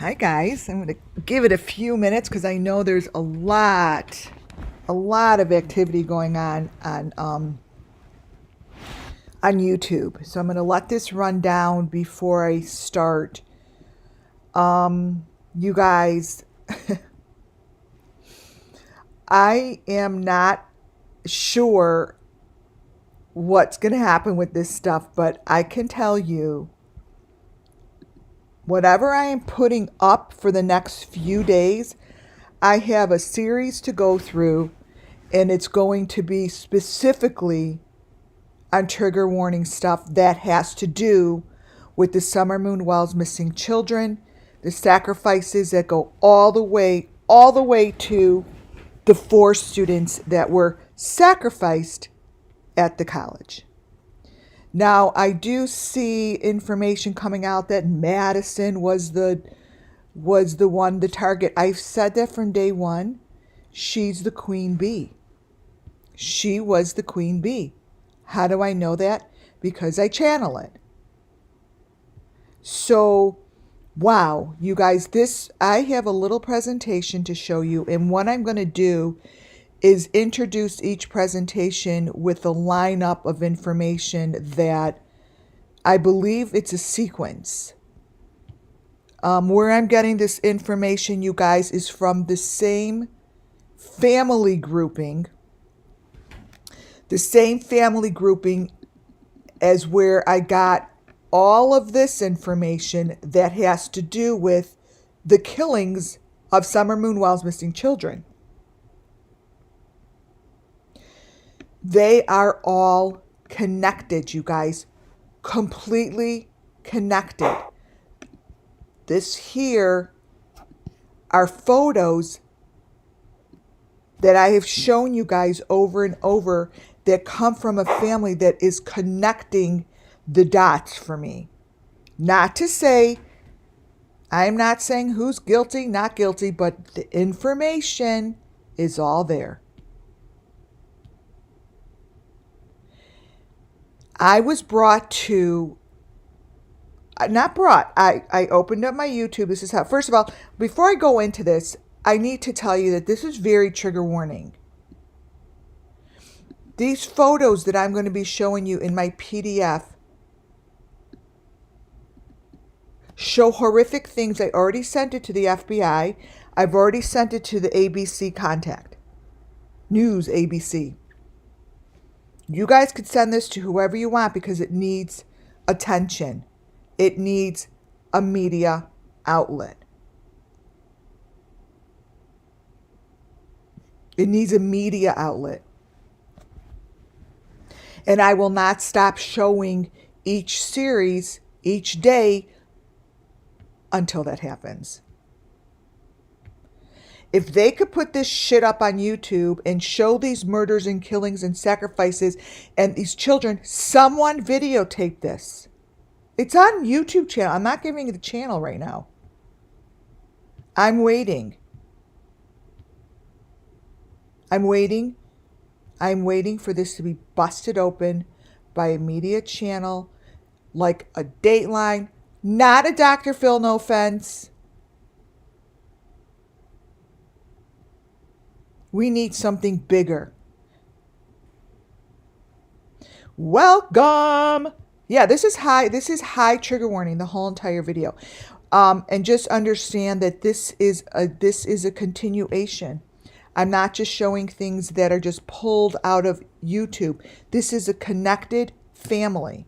Hi guys, I'm going to give it a few minutes because I know there's a lot of activity going on YouTube. So I'm going to let this run down before I start. You guys, I am not sure what's going to happen with this stuff, but I can tell you whatever I am putting up for the next few days, I have a series to go through, and it's going to be specifically on trigger warning stuff that has to do with the Summer Moon Wells missing children, the sacrifices that go all the way to the 4 students that were sacrificed at the college. Now, I do see information coming out that Madison was the target. I've said that from day one. She's the queen bee. She was the queen bee. How do I know that? Because I channel it. So, wow, you guys, I have a little presentation to show you, and what I'm going to do is introduce each presentation with a lineup of information that I believe it's a sequence. Where I'm getting this information, you guys, is from the same family grouping. The same family grouping as where I got all of this information that has to do with the killings of Summer Moon Wells missing children. They are all connected, you guys, completely connected. This here are photos that I have shown you guys over and over that come from a family that is connecting the dots for me. Not to say, I'm not saying who's guilty, not guilty, but the information is all there. I was brought to, not brought, I opened up my YouTube. This is how, first of all, before I go into this, I need to tell you that this is very trigger warning. These photos that I'm going to be showing you in my PDF show horrific things. I already sent it to the FBI. I've already sent it to the ABC contact. News ABC. You guys could send this to whoever you want because it needs attention. It needs a media outlet. It needs a media outlet. And I will not stop showing each series, each day, until that happens. If they could put this shit up on YouTube and show these murders and killings and sacrifices and these children, someone videotaped this. It's on YouTube channel. I'm not giving you the channel right now. I'm waiting. I'm waiting for this to be busted open by a media channel like a Dateline, not a Dr. Phil, no offense. We need something bigger. Welcome. Yeah, this is high trigger warning, the whole entire video. And just understand that this is a continuation. I'm not just showing things that are just pulled out of YouTube. This is a connected family.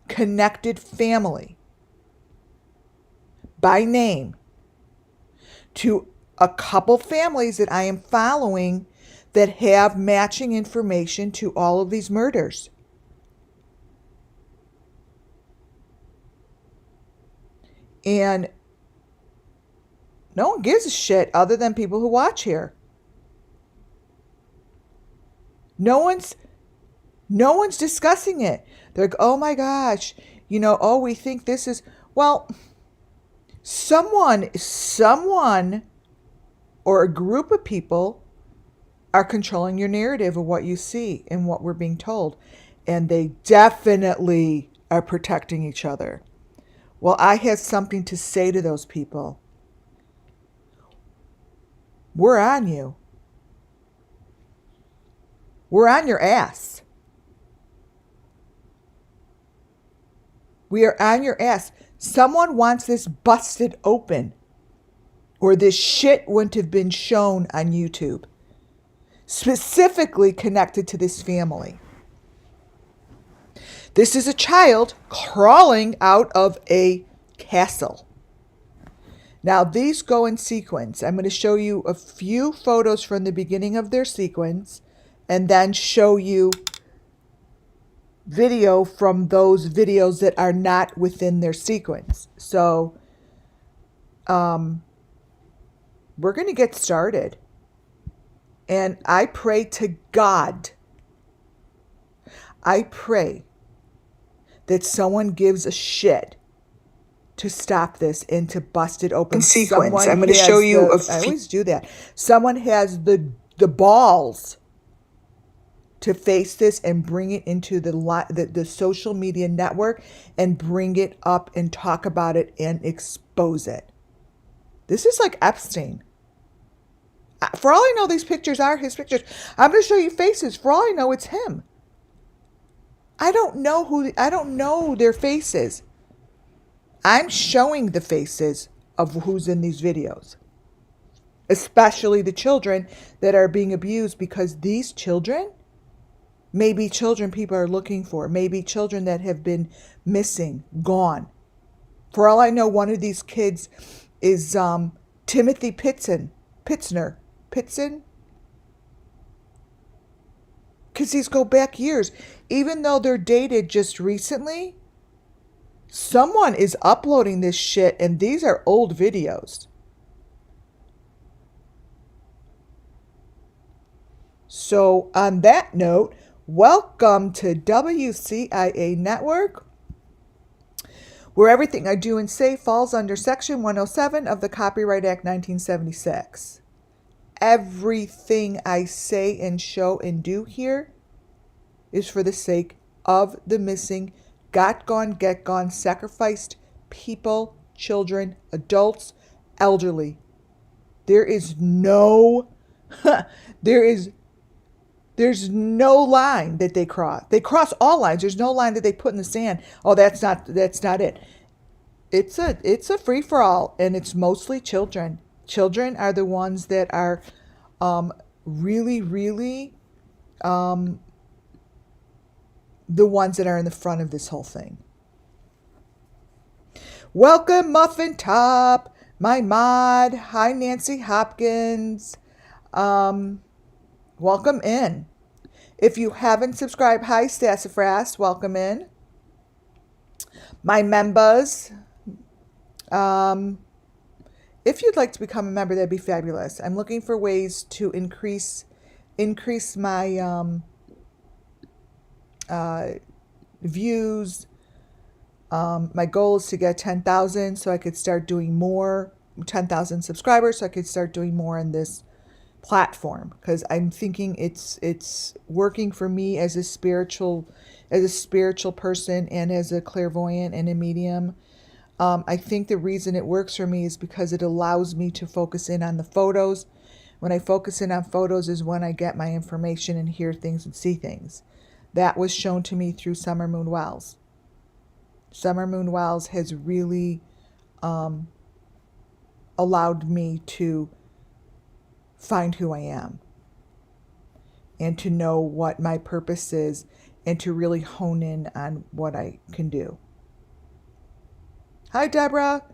Connected family. By name. To a couple families that I am following that have matching information to all of these murders. And no one gives a shit other than people who watch here. No one's discussing it. They're like, oh my gosh, oh, we think this is, well, someone or a group of people are controlling your narrative of what you see and what we're being told. And they definitely are protecting each other. Well, I have something to say to those people. We're on you. We're on your ass. We are on your ass. Someone wants this busted open, or this shit wouldn't have been shown on YouTube, specifically connected to this family. This is a child crawling out of a castle. Now, these go in sequence. I'm going to show you a few photos from the beginning of their sequence and then show you video from those videos that are not within their sequence. So, we're going to get started. And I pray to God, I pray that someone gives a shit to stop this and to bust it open. Sequence. I'm going to show you I always do that. Someone has the balls to face this and bring it into the social media network and bring it up and talk about it and expose it. This is like Epstein. For all I know, these pictures are his pictures. I'm going to show you faces. For all I know, it's him. I don't know their faces. I'm showing the faces of who's in these videos, especially the children that are being abused, because these children may be children people are looking for, maybe children that have been missing, gone. For all I know, one of these kids is Timothy Pitson, because these go back years. Even though they're dated just recently, someone is uploading this shit, and these are old videos. So on that note, welcome to WCIA Network, where everything I do and say falls under Section 107 of the Copyright Act 1976. Everything I say and show and do here is for the sake of the missing, got gone, get gone, sacrificed people, children, adults, elderly. There's no line that they cross. They cross all lines. There's no line that they put in the sand. Oh, that's not it. It's a free for all, and it's mostly children. Children are the ones that are really the ones that are in the front of this whole thing. Welcome, Muffin Top, my mod. Hi, Nancy Hopkins. Welcome in. If you haven't subscribed, hi, Sassafras. Welcome in. My members. If you'd like to become a member, that'd be fabulous. I'm looking for ways to increase my views. My goal is to get 10,000 so I could start doing more, 10,000 subscribers so I could start doing more on this platform, because I'm thinking it's working for me as a spiritual person and as a clairvoyant and a medium. I think the reason it works for me is because it allows me to focus in on the photos. When I focus in on photos is when I get my information and hear things and see things. That was shown to me through Summer Moon Wells. Summer Moon Wells has really allowed me to find who I am and to know what my purpose is and to really hone in on what I can do. Hi, Deborah.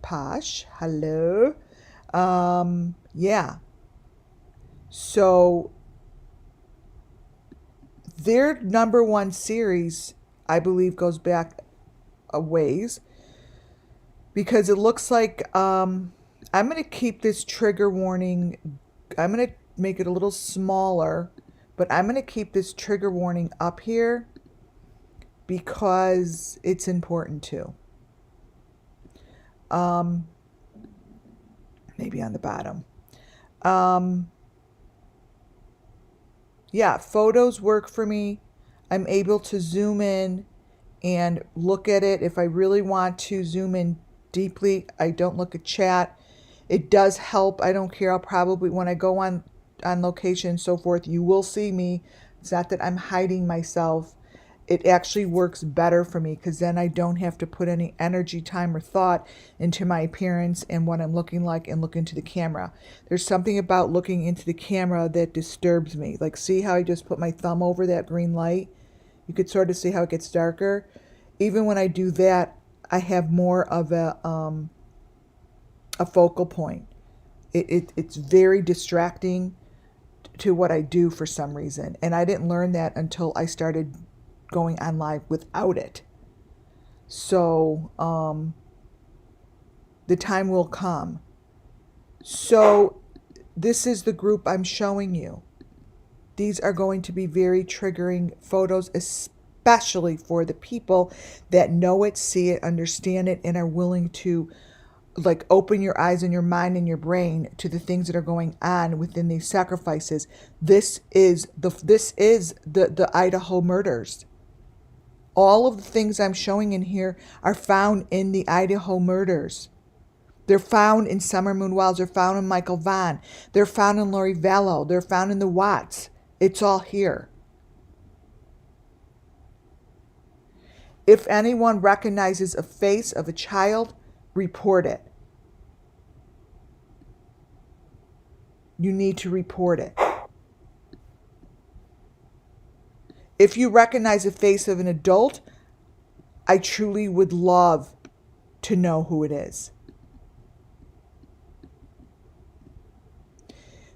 Posh, hello. Yeah. So their number one series, I believe, goes back a ways, because it looks like I'm going to keep this trigger warning. I'm going to make it a little smaller, but I'm going to keep this trigger warning up here because it's important too. Maybe on the bottom. Yeah, photos work for me. I'm able to zoom in and look at it. If I really want to zoom in deeply, I don't look at chat. It does help. I don't care. I'll probably, when I go on location and so forth, you will see me. It's not that I'm hiding myself. It actually works better for me because then I don't have to put any energy, time, or thought into my appearance and what I'm looking like and look into the camera. There's something about looking into the camera that disturbs me. Like, see how I just put my thumb over that green light? You could sort of see how it gets darker. Even when I do that, I have more of a focal point. It's very distracting to what I do for some reason. And I didn't learn that until I started going on live without it. So the time will come. So this is the group I'm showing you. These are going to be very triggering photos, especially for the people that know it, see it, understand it, and are willing to like open your eyes and your mind and your brain to the things that are going on within these sacrifices. This is the Idaho murders. All of the things I'm showing in here are found in the Idaho murders. They're found in Summer Moon Wells. They're found in Michael Vaughn. They're found in Lori Vallow. They're found in the Watts. It's all here. If anyone recognizes a face of a child, report it. You need to report it. If you recognize the face of an adult, I truly would love to know who it is.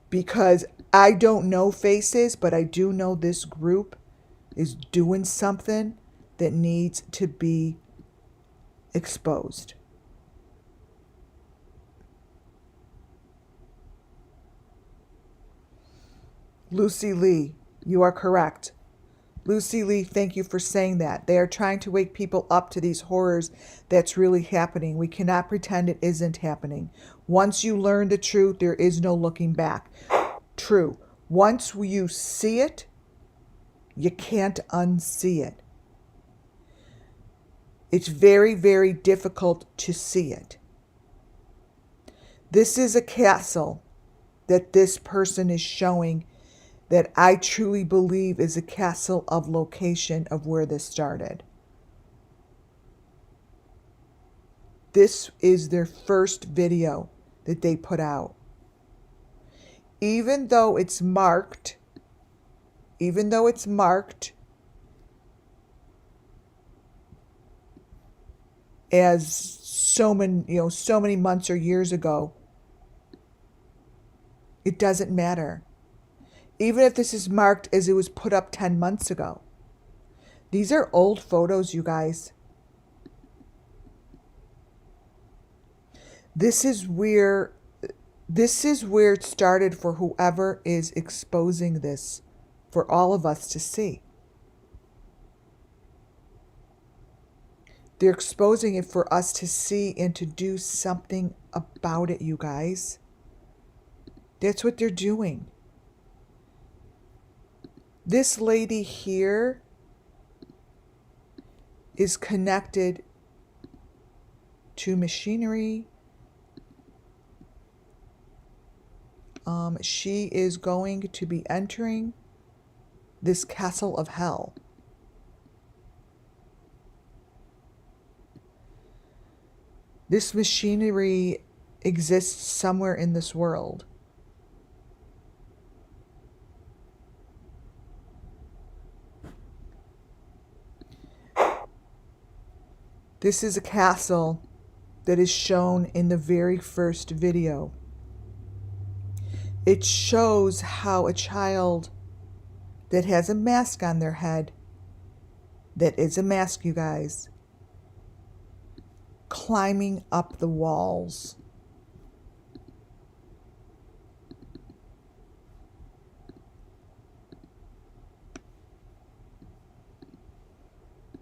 Because I don't know faces, but I do know this group is doing something that needs to be exposed. Lucy Lee, you are correct. Lucy Lee, thank you for saying that. They are trying to wake people up to these horrors that's really happening. We cannot pretend it isn't happening. Once you learn the truth, there is no looking back. True. Once you see it, you can't unsee it. It's very, very difficult to see it. This is a castle that this person is showing that I truly believe is a castle of location of where this started. This is their first video that they put out. Even though it's marked as so many months or years ago, it doesn't matter. Even if this is marked as it was put up 10 months ago. These are old photos, you guys. This is where it started for whoever is exposing this for all of us to see. They're exposing it for us to see and to do something about it, you guys. That's what they're doing. This lady here is connected to machinery. She is going to be entering this castle of hell. This machinery exists somewhere in this world. This is a castle that is shown in the very first video. It shows how a child that has a mask on their head, that is a mask, you guys, climbing up the walls.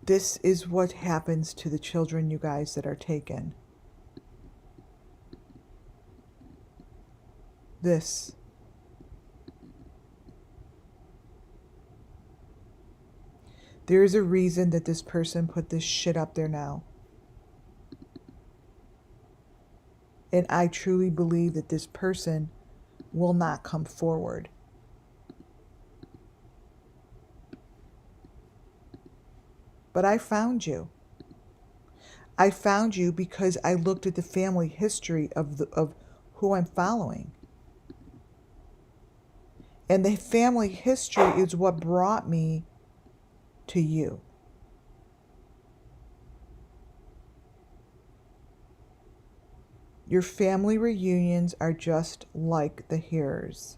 This is what happens to the children, you guys, that are taken. This. There's a reason that this person put this shit up there now. And I truly believe that this person will not come forward. But I found you. I found you because I looked at the family history of who I'm following. And the family history is what brought me to you. Your family reunions are just like the Hares.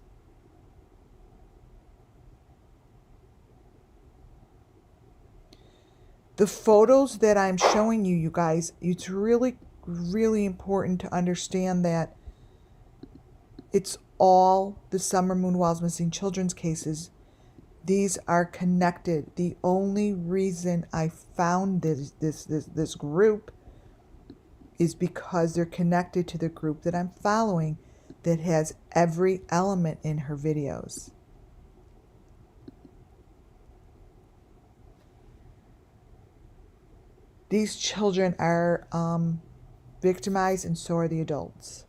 The photos that I'm showing you, you guys, it's really, really important to understand that it's all the Summer Moon Wiles Missing Children's cases. These are connected. The only reason I found this group is because they're connected to the group that I'm following that has every element in her videos. These children are victimized, and so are the adults.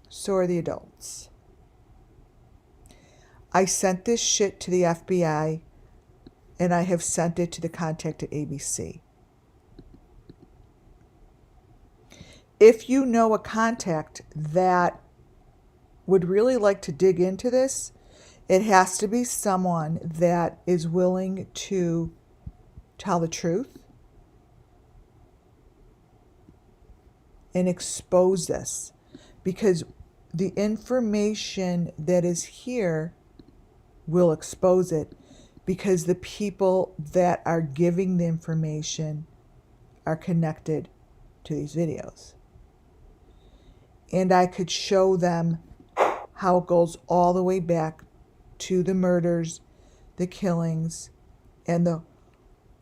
So are the adults. I sent this shit to the FBI, and I have sent it to the contact at ABC. If you know a contact that would really like to dig into this, it has to be someone that is willing to tell the truth and expose this, because the information that is here will expose it, because the people that are giving the information are connected to these videos. And I could show them how it goes all the way back to the murders, the killings, and the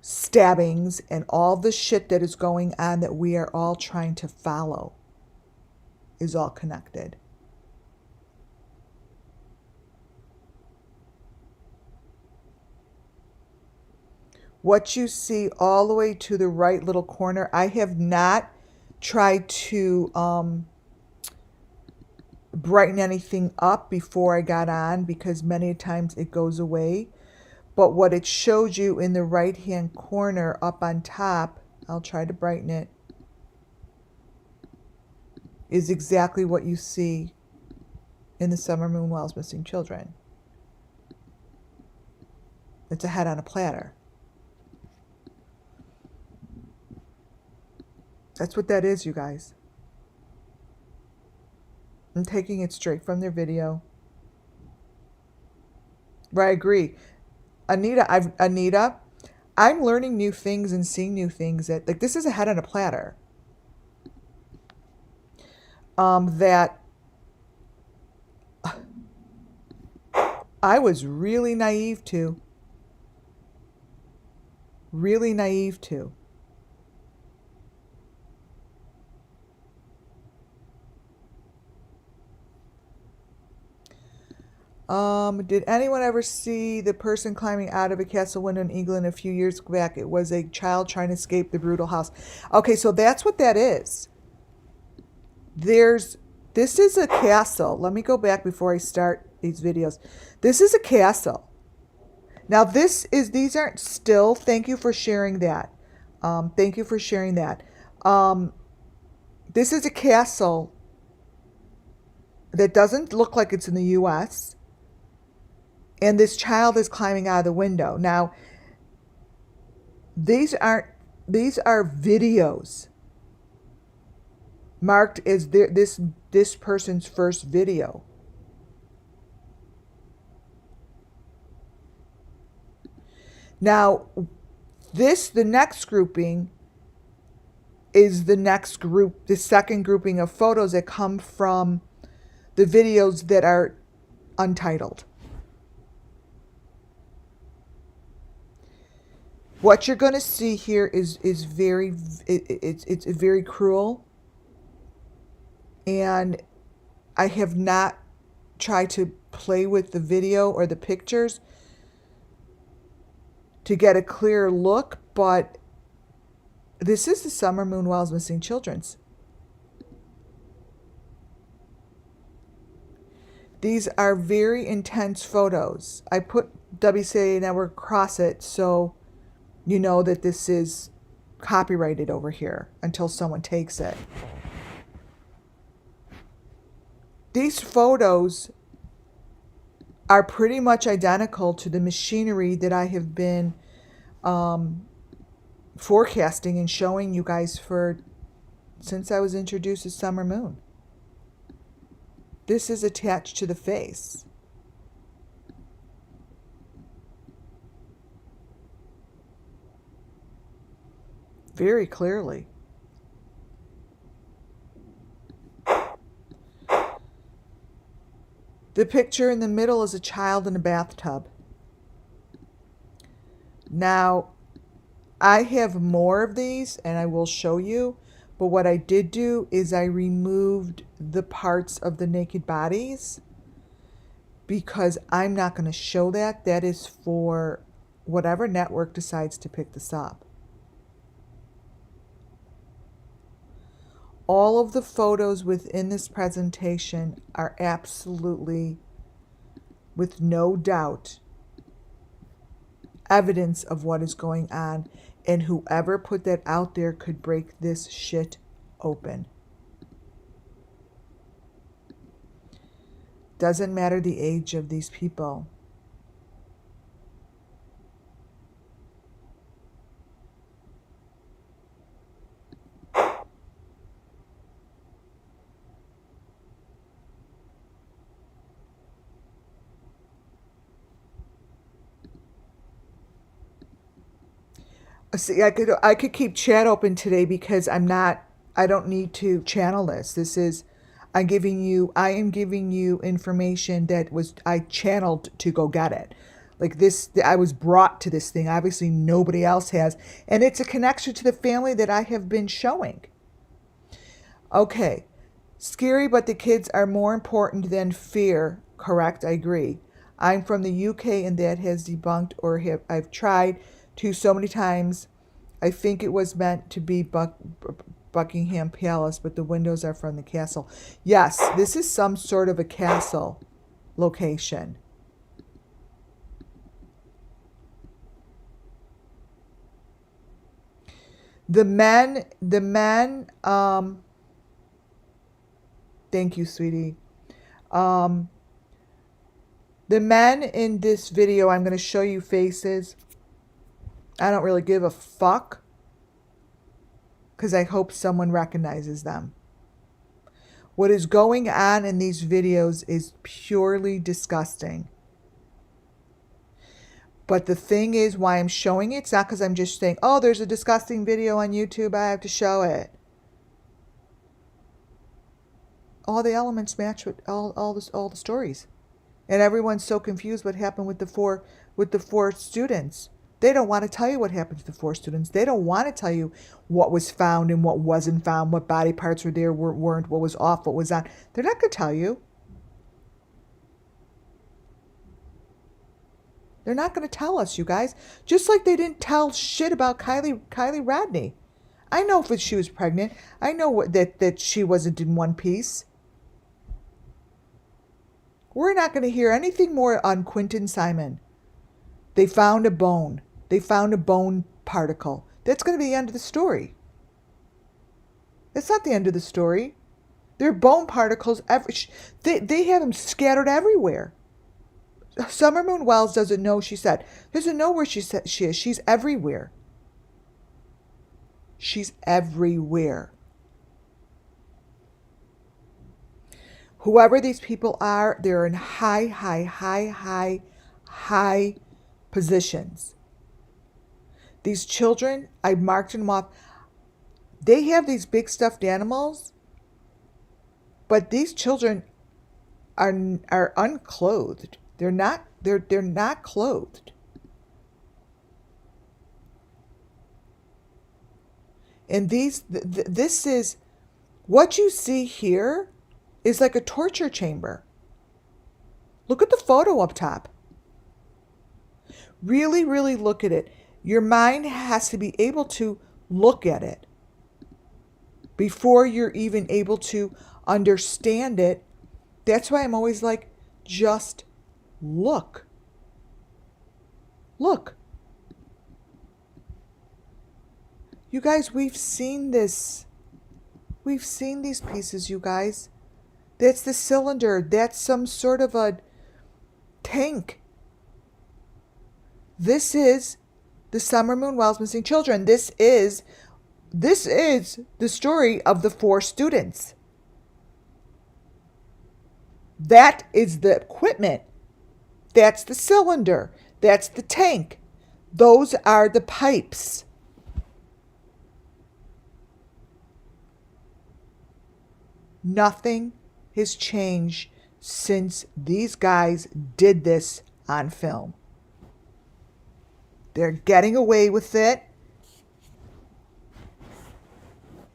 stabbings, and all the shit that is going on that we are all trying to follow is all connected. What you see all the way to the right little corner, I have not tried to brighten anything up before I got on, because many times it goes away. But what it showed you in the right hand corner up on top, I'll try to brighten it, is exactly what you see in the Summer Moon Wiles Missing Children. It's a head on a platter. That's what that is, you guys. I'm taking it straight from their video. Right, I agree. Anita, I'm learning new things and seeing new things that, like, this is a head on a platter. That I was really naive to. Really naive to. Did anyone ever see the person climbing out of a castle window in England a few years back? It was a child trying to escape the brutal house. Okay, so that's what that is. This is a castle. Let me go back before I start these videos. This is a castle. Now these aren't still. Thank you for sharing that. Thank you for sharing that. This is a castle that doesn't look like it's in the U.S., and this child is climbing out of the window. Now, these are videos marked as this person's first video. Now, the next grouping is the next group, the second grouping of photos that come from the videos that are untitled. What you're going to see here is very, it's very cruel, and I have not try to play with the video or the pictures to get a clear look, but this is the Summer Moon Wells Missing Children's. These are very intense photos. I put WCA Network across it so you know that this is copyrighted over here until someone takes it. These photos are pretty much identical to the machinery that I have been forecasting and showing you guys since I was introduced to Summer Moon. This is attached to the face. Very clearly. The picture in the middle is a child in a bathtub. Now, I have more of these and I will show you, but what I did do is I removed the parts of the naked bodies because I'm not going to show that. That is for whatever network decides to pick this up. All of the photos within this presentation are absolutely, with no doubt, evidence of what is going on, and whoever put that out there could break this shit open. Doesn't matter the age of these people. See, I could keep chat open today because I don't need to channel this. I am giving you information that I channeled to go get it. Like this, I was brought to this thing. Obviously nobody else has. And it's a connection to the family that I have been showing. Okay. Scary, but the kids are more important than fear. Correct, I agree. I'm from the UK and that has debunked I've tried to so many times. I think it was meant to be Buckingham Palace, but the windows are from the castle. Yes, this is some sort of a castle location. The men, thank you, sweetie. The men in this video, I'm going to show you faces. I don't really give a fuck because I hope someone recognizes them. What is going on in these videos is purely disgusting. But the thing is, why I'm showing it, it's not because I'm just saying, oh, there's a disgusting video on YouTube, I have to show it. All the elements match with all the stories. And everyone's so confused what happened with the four students. They don't want to tell you what happened to the 4 students. They don't want to tell you what was found and what wasn't found, what body parts were there, weren't, what was off, what was on. They're not going to tell you. They're not going to tell us, you guys. Just like they didn't tell shit about Kylie Rodney. I know if she was pregnant. I know that she wasn't in one piece. We're not going to hear anything more on Quentin Simon. They found a bone. They found a bone particle. That's going to be the end of the story. That's not the end of the story. There are bone particles. They have them scattered everywhere. Summer Moon Wells doesn't know, she said. Doesn't know where she is. She's everywhere. She's everywhere. Whoever these people are, they're in high positions. These children, I marked them off. They have these big stuffed animals, but these children are unclothed. They're not clothed. And this is what you see here is like a torture chamber. Look at the photo up top. Really, really look at it. Your mind has to be able to look at it before you're even able to understand it. That's why I'm always like, just look. Look. You guys, we've seen this. We've seen these pieces, you guys. That's the cylinder. That's some sort of a tank. This is the Summer Moon Wells Missing Children. This is the story of the 4 students. That is the equipment. That's the cylinder. That's the tank. Those are the pipes. Nothing has changed since these guys did this on film. They're getting away with it.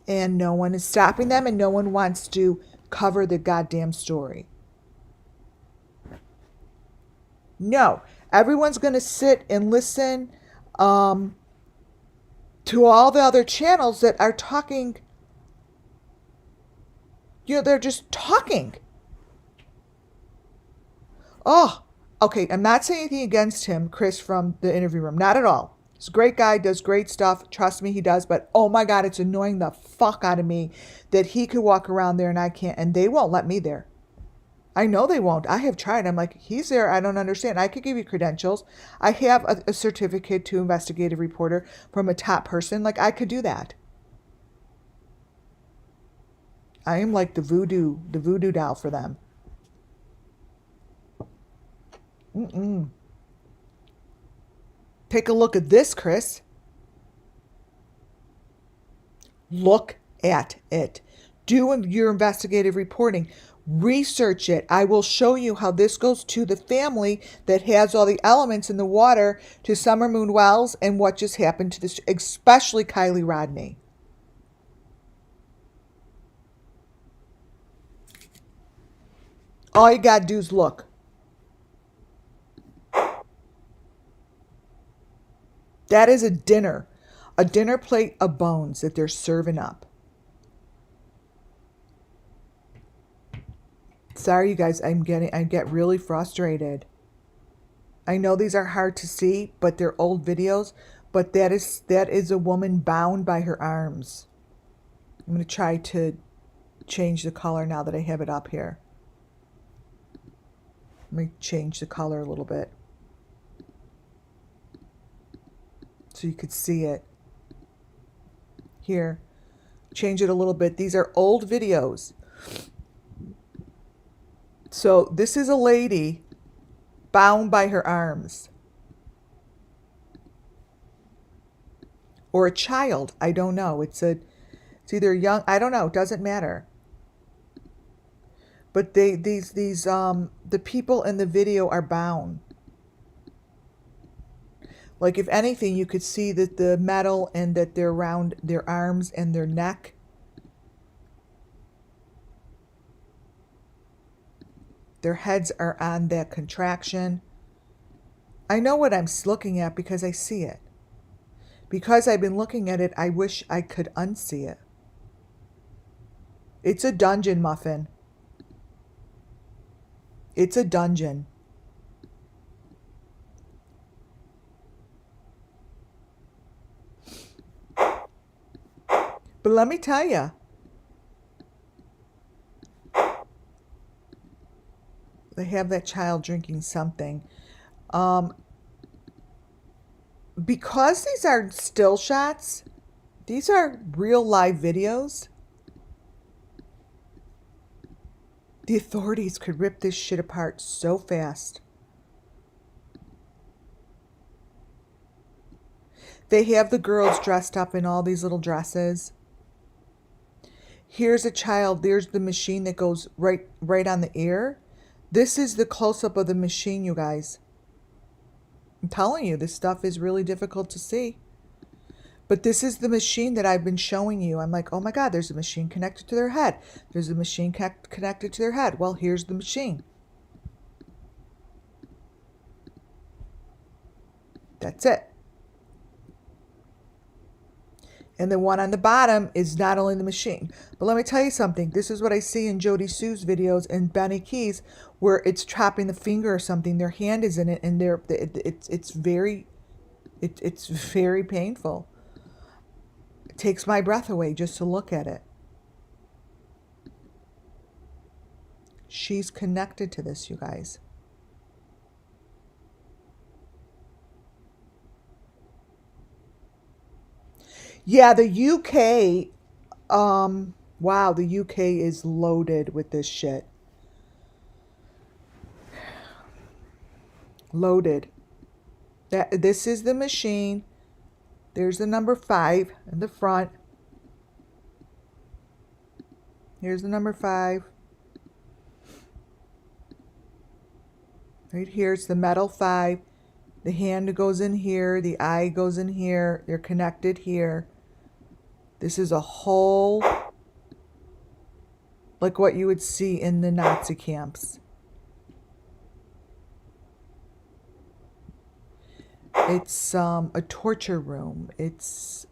And no one is stopping them, and no one wants to cover the goddamn story. No, everyone's going to sit and listen to all the other channels that are talking. They're just talking. Oh, okay. I'm not saying anything against him, Chris, from the interview room. Not at all. He's a great guy, does great stuff. Trust me, he does. But oh my God, it's annoying the fuck out of me that he could walk around there and I can't. And they won't let me there. I know they won't. I have tried. I'm like, he's there. I don't understand. I could give you credentials. I have a certificate to investigative reporter from a top person. Like, I could do that. I am like the voodoo doll for them. Take a look at this, Chris. Look at it. Do your investigative reporting. Research it. I will show you how this goes to the family that has all the elements in the water, to Summer Moon Wells, and what just happened to this, especially Kylie Rodney. All you gotta do is look. That is a dinner plate of bones that they're serving up. Sorry, you guys, I get really frustrated. I know these are hard to see, but they're old videos. But that is a woman bound by her arms. I'm going to try to change the color now that I have it up here. Let me change the color a little bit so you could see it. Here, change it a little bit. These are old videos. So this is a lady bound by her arms. Or a child. I don't know. It's either young. I don't know. It doesn't matter. But the people in the video are bound. Like, if anything, you could see that the metal and that they're around their arms and their neck. Their heads are on that contraction. I know what I'm looking at because I see it. Because I've been looking at it, I wish I could unsee it. It's a dungeon, Muffin. It's a dungeon. But let me tell you, they have that child drinking something. Because these are still shots, these are real live videos. The authorities could rip this shit apart so fast. They have the girls dressed up in all these little dresses. Here's a child. There's the machine that goes right on the ear. This is the close-up of the machine, you guys. I'm telling you, this stuff is really difficult to see. But this is the machine that I've been showing you. I'm like, oh my God, there's a machine connected to their head. There's a machine connected to their head. Well, here's the machine. That's it. And the one on the bottom is not only the machine. But let me tell you something. This is what I see in Jody Sue's videos and Benny Keys, where it's chopping the finger or something. Their hand is in it, and it's very painful. It takes my breath away just to look at it. She's connected to this, you guys. Yeah, the UK, wow, the UK is loaded with this shit. Loaded. This is the machine. There's the number 5 in the front. Here's the number 5. Right here, it's the metal 5. The hand goes in here. The eye goes in here. They're connected here. This is a whole, like what you would see in the Nazi camps. It's a torture room. It's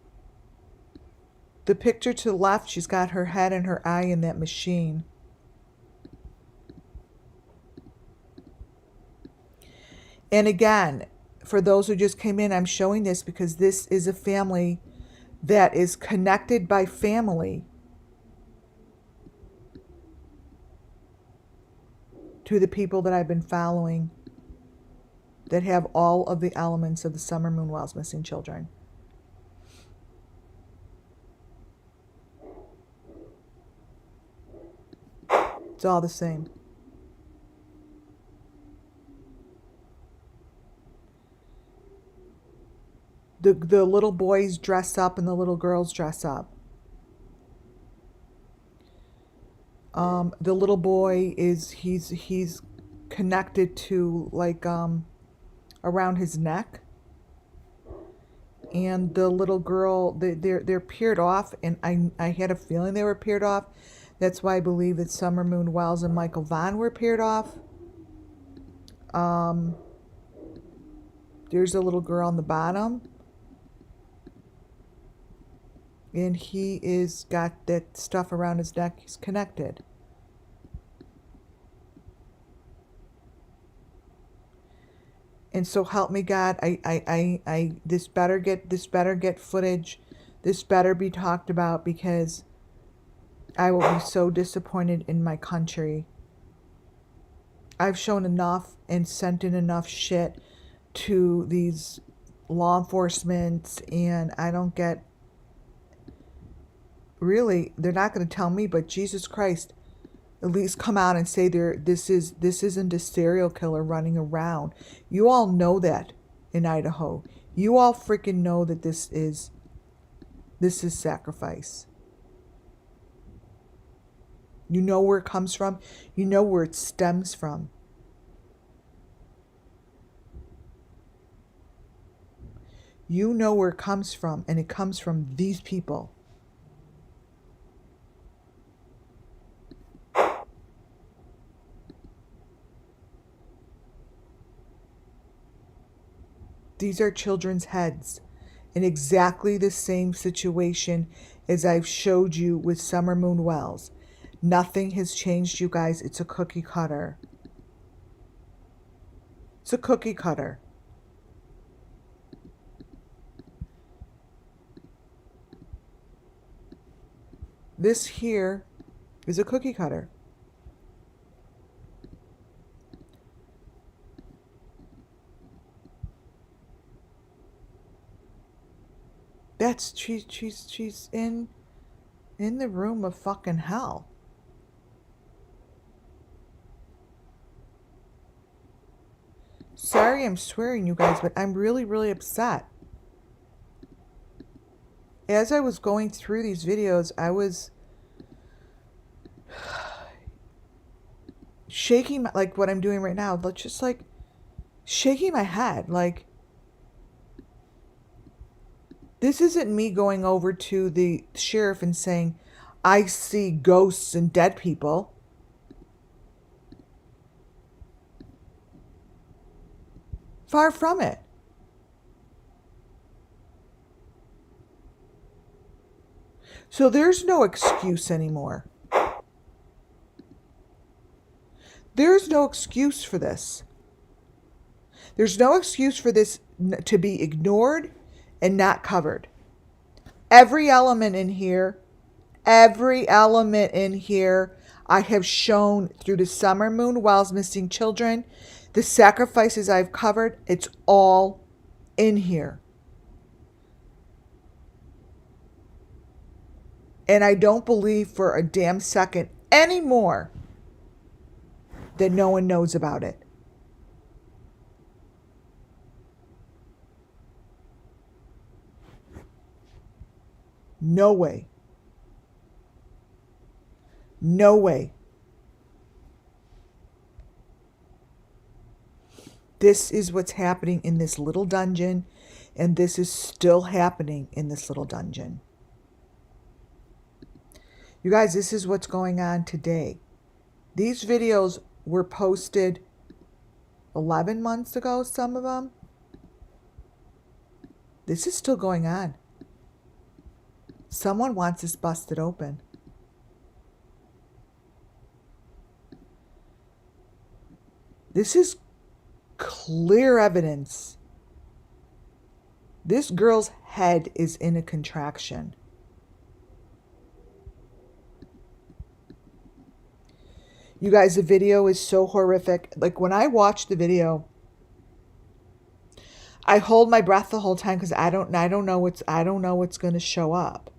the picture to the left. She's got her head and her eye in that machine. And again, for those who just came in, I'm showing this because this is a family that is connected by family to the people that I've been following that have all of the elements of the Summer Moon Wells missing children. It's all the same. The little boys dress up and the little girls dress up. The little boy he's connected to like around his neck, and the little girl they're paired off, and I had a feeling they were paired off. That's why I believe that Summer Moon Wells and Michael Vaughn were paired off. There's a little girl on the bottom. And he is got that stuff around his neck. He's connected. And so help me God, this better get footage. This better be talked about, because I will be so disappointed in my country. I've shown enough and sent in enough shit to these law enforcement, and I don't get. Really, they're not going to tell me, but Jesus Christ, at least come out and say this isn't a serial killer running around. You all know that in Idaho. You all freaking know that this is sacrifice. You know where it comes from. You know where it stems from. You know where it comes from, and it comes from these people. These are children's heads in exactly the same situation as I've showed you with Summer Moon Wells. Nothing has changed, you guys. It's a cookie cutter. It's a cookie cutter. This here is a cookie cutter. That's she's in the room of fucking hell. Sorry I'm swearing, you guys, but I'm really, really upset. As I was going through these videos, I was shaking like what I'm doing right now, just like shaking my head, like, this isn't me going over to the sheriff and saying, I see ghosts and dead people. Far from it. So there's no excuse anymore. There's no excuse for this. There's no excuse for this to be ignored and not covered. Every element in here, I have shown through the summer moon whilst missing children, the sacrifices I've covered, it's all in here. And I don't believe for a damn second anymore that no one knows about it. No way. No way. This is what's happening in this little dungeon, and this is still happening in this little dungeon. You guys, this is what's going on today. These videos were posted 11 months ago, some of them. This is still going on. Someone wants this busted open. This is clear evidence. This girl's head is in a contraction. You guys, the video is so horrific. Like when I watch the video, I hold my breath the whole time because I don't know what's going to show up.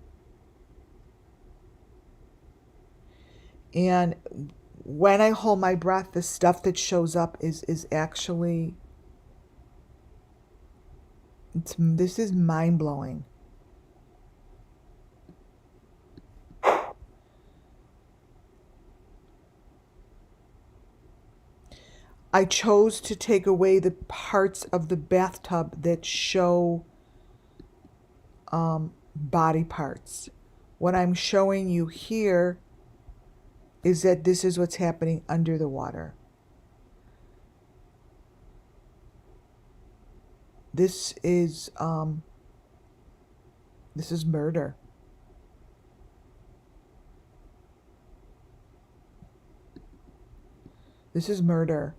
And when I hold my breath, the stuff that shows up is actually, this is mind-blowing. I chose to take away the parts of the bathtub that show body parts. What I'm showing you here is that this is what's happening under the water. This is murder. This is murder.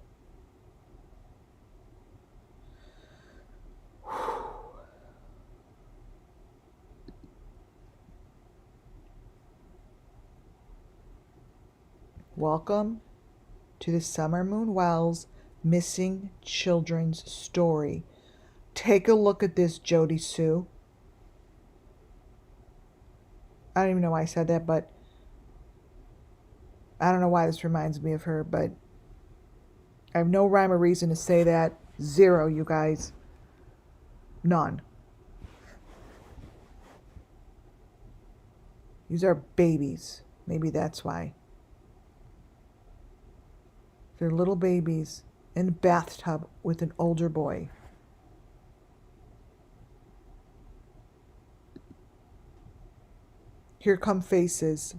Welcome to the Summer Moon Wells Missing Children's Story. Take a look at this, Jody Sue. I don't even know why I said that, but I don't know why this reminds me of her, but I have no rhyme or reason to say that. Zero, you guys. None. These are babies. Maybe that's why. They're little babies in a bathtub with an older boy. Here come faces.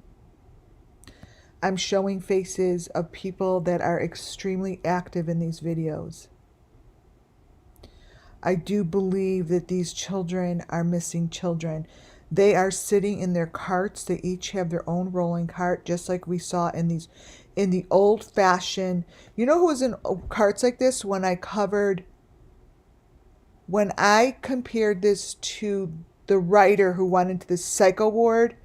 I'm showing faces of people that are extremely active in these videos. I do believe that these children are missing children. They are sitting in their carts. They each have their own rolling cart, just like we saw in the old-fashioned. You know who was in carts like this when I compared this to the writer who went into the psycho ward,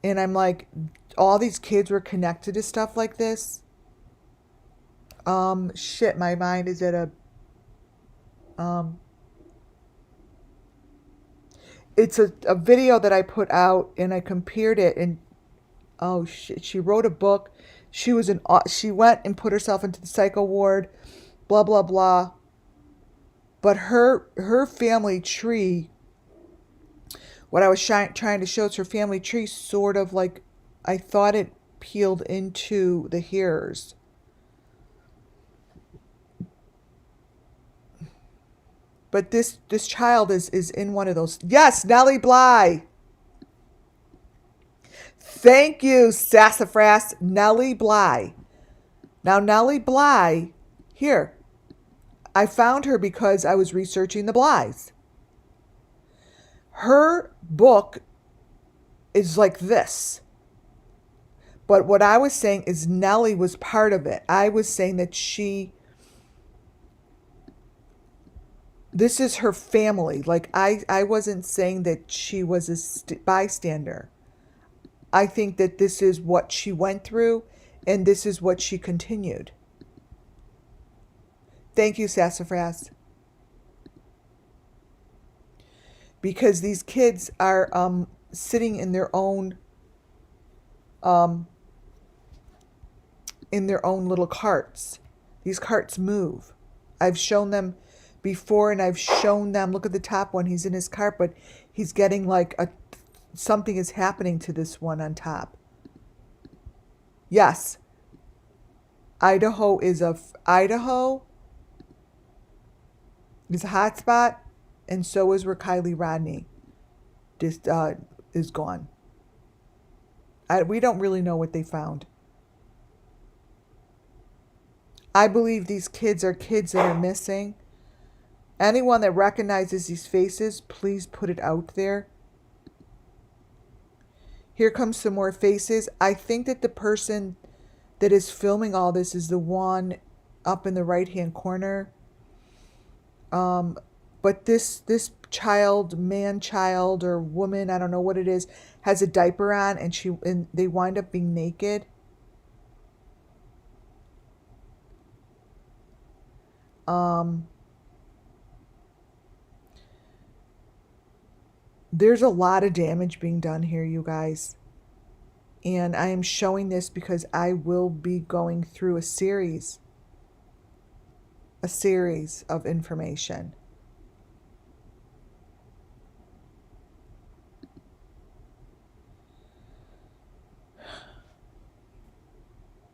and I'm like, all these kids were connected to stuff like this. Shit, my mind is at a it's a video that I put out, and I compared it, and oh shit, she wrote a book. She went and put herself into the psycho ward, blah blah blah. But her family tree, what I was trying to show is her family tree sort of like, I thought it peeled into the hearers. But this child is in one of those. Yes, Nellie Bly. Thank you, Sassafras. Nellie Bly. Now, Nellie Bly, here, I found her because I was researching the Blys. Her book is like this. But what I was saying is Nellie was part of it. I was saying that this is her family. Like, I wasn't saying that she was a bystander. I think that this is what she went through, and this is what she continued. Thank you, Sassafras. Because these kids are sitting in their own little carts. These carts move. I've shown them before, and I've shown them, look at the top one, he's in his cart, but he's getting like something is happening to this one on top. Yes, Idaho is a hot spot, and so is where Kylie Rodney just is gone. We don't really know what they found. I believe these kids are kids that are missing. Anyone that recognizes these faces, please put it out there. Here comes some more faces. I think that the person that is filming all this is the one up in the right-hand corner. But this child, man-child or woman, I don't know what it is, has a diaper on, and they wind up being naked. There's a lot of damage being done here, you guys. And I am showing this because I will be going through a series of information.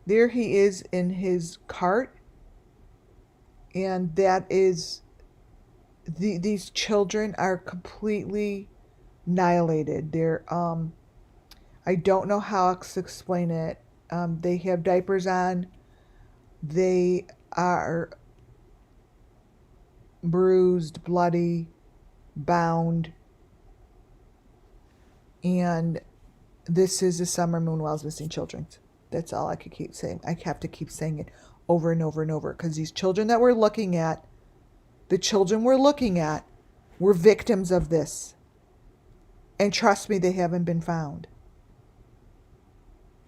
There he is in his cart. And that is, these children are completely annihilated. They're, I don't know how to explain it. They have diapers on. They are bruised, bloody, bound. And this is the Summer Moon Wells Missing Children. That's all I could keep saying. I have to keep saying it over and over and over, because these children that we're looking at, were victims of this. And trust me, they haven't been found.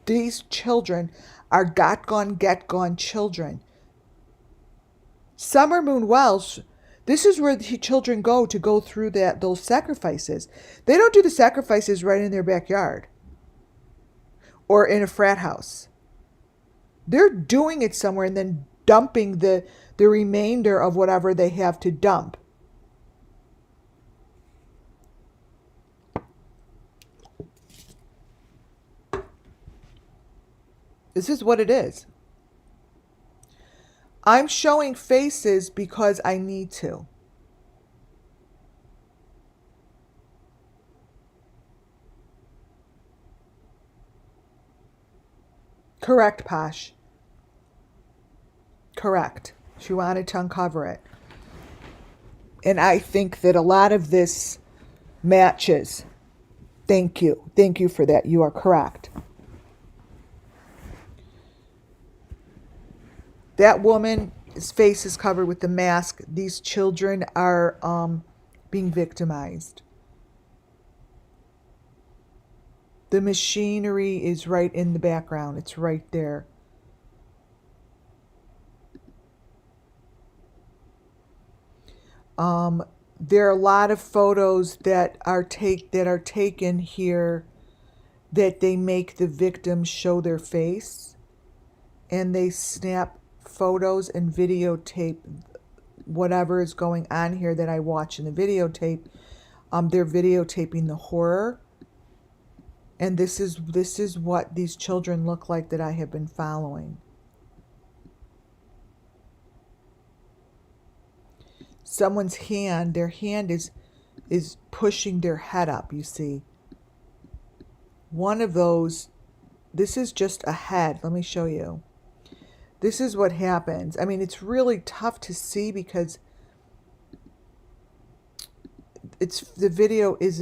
These children are got gone, get gone children. Summer Moon Wells, this is where the children go to go through those sacrifices. They don't do the sacrifices right in their backyard or in a frat house. They're doing it somewhere and then dumping the remainder of whatever they have to dump. This is what it is. I'm showing faces because I need to. Correct, Posh. Correct. She wanted to uncover it. And I think that a lot of this matches. Thank you. Thank you for that. You are correct. That woman's face is covered with the mask. These children are being victimized. The machinery is right in the background. It's right there. There are a lot of photos that are taken here that they make the victims show their face, and they snap photos and videotape whatever is going on here that I watch in the videotape. They're videotaping the horror. And this is what these children look like that I have been following. Someone's hand, their hand is pushing their head up, you see. One of those, this is just a head. Let me show you. This is what happens. I mean, it's really tough to see because the video is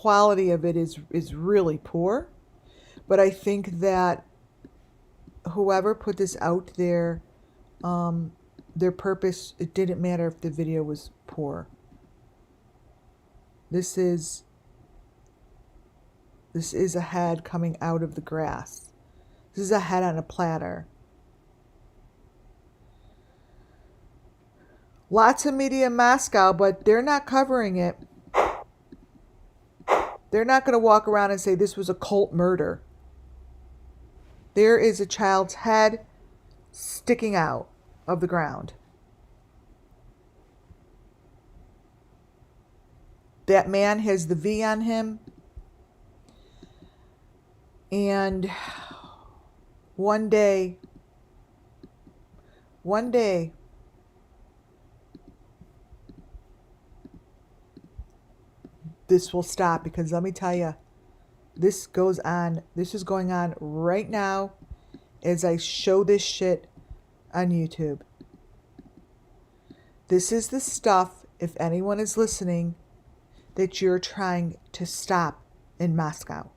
quality of it is really poor. But I think that whoever put this out there, their purpose, it didn't matter if the video was poor. This is a head coming out of the grass. This is a head on a platter. Lots of media in Moscow, but they're not covering it. They're not going to walk around and say this was a cult murder. There is a child's head sticking out of the ground. That man has the V on him. And one day, this will stop, because let me tell you, this is going on right now as I show this shit on YouTube. This is the stuff, if anyone is listening, that you're trying to stop in Moscow.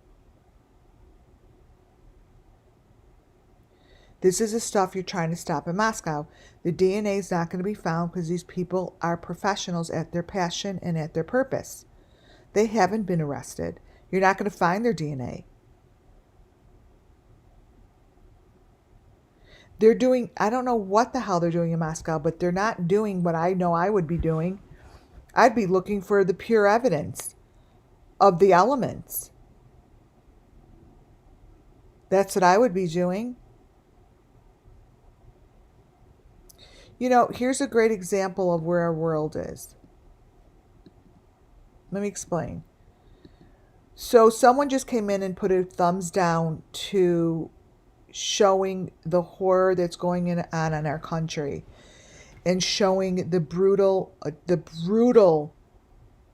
This is the stuff you're trying to stop in Moscow. The DNA is not going to be found because these people are professionals at their passion and at their purpose. They haven't been arrested. You're not going to find their DNA. They're doing, I don't know what the hell they're doing in Moscow, but they're not doing what I know I would be doing. I'd be looking for the pure evidence of the elements. That's what I would be doing. You know, here's a great example of where our world is. Let me explain. So someone just came in and put a thumbs down to showing the horror that's going on in our country, and showing the brutal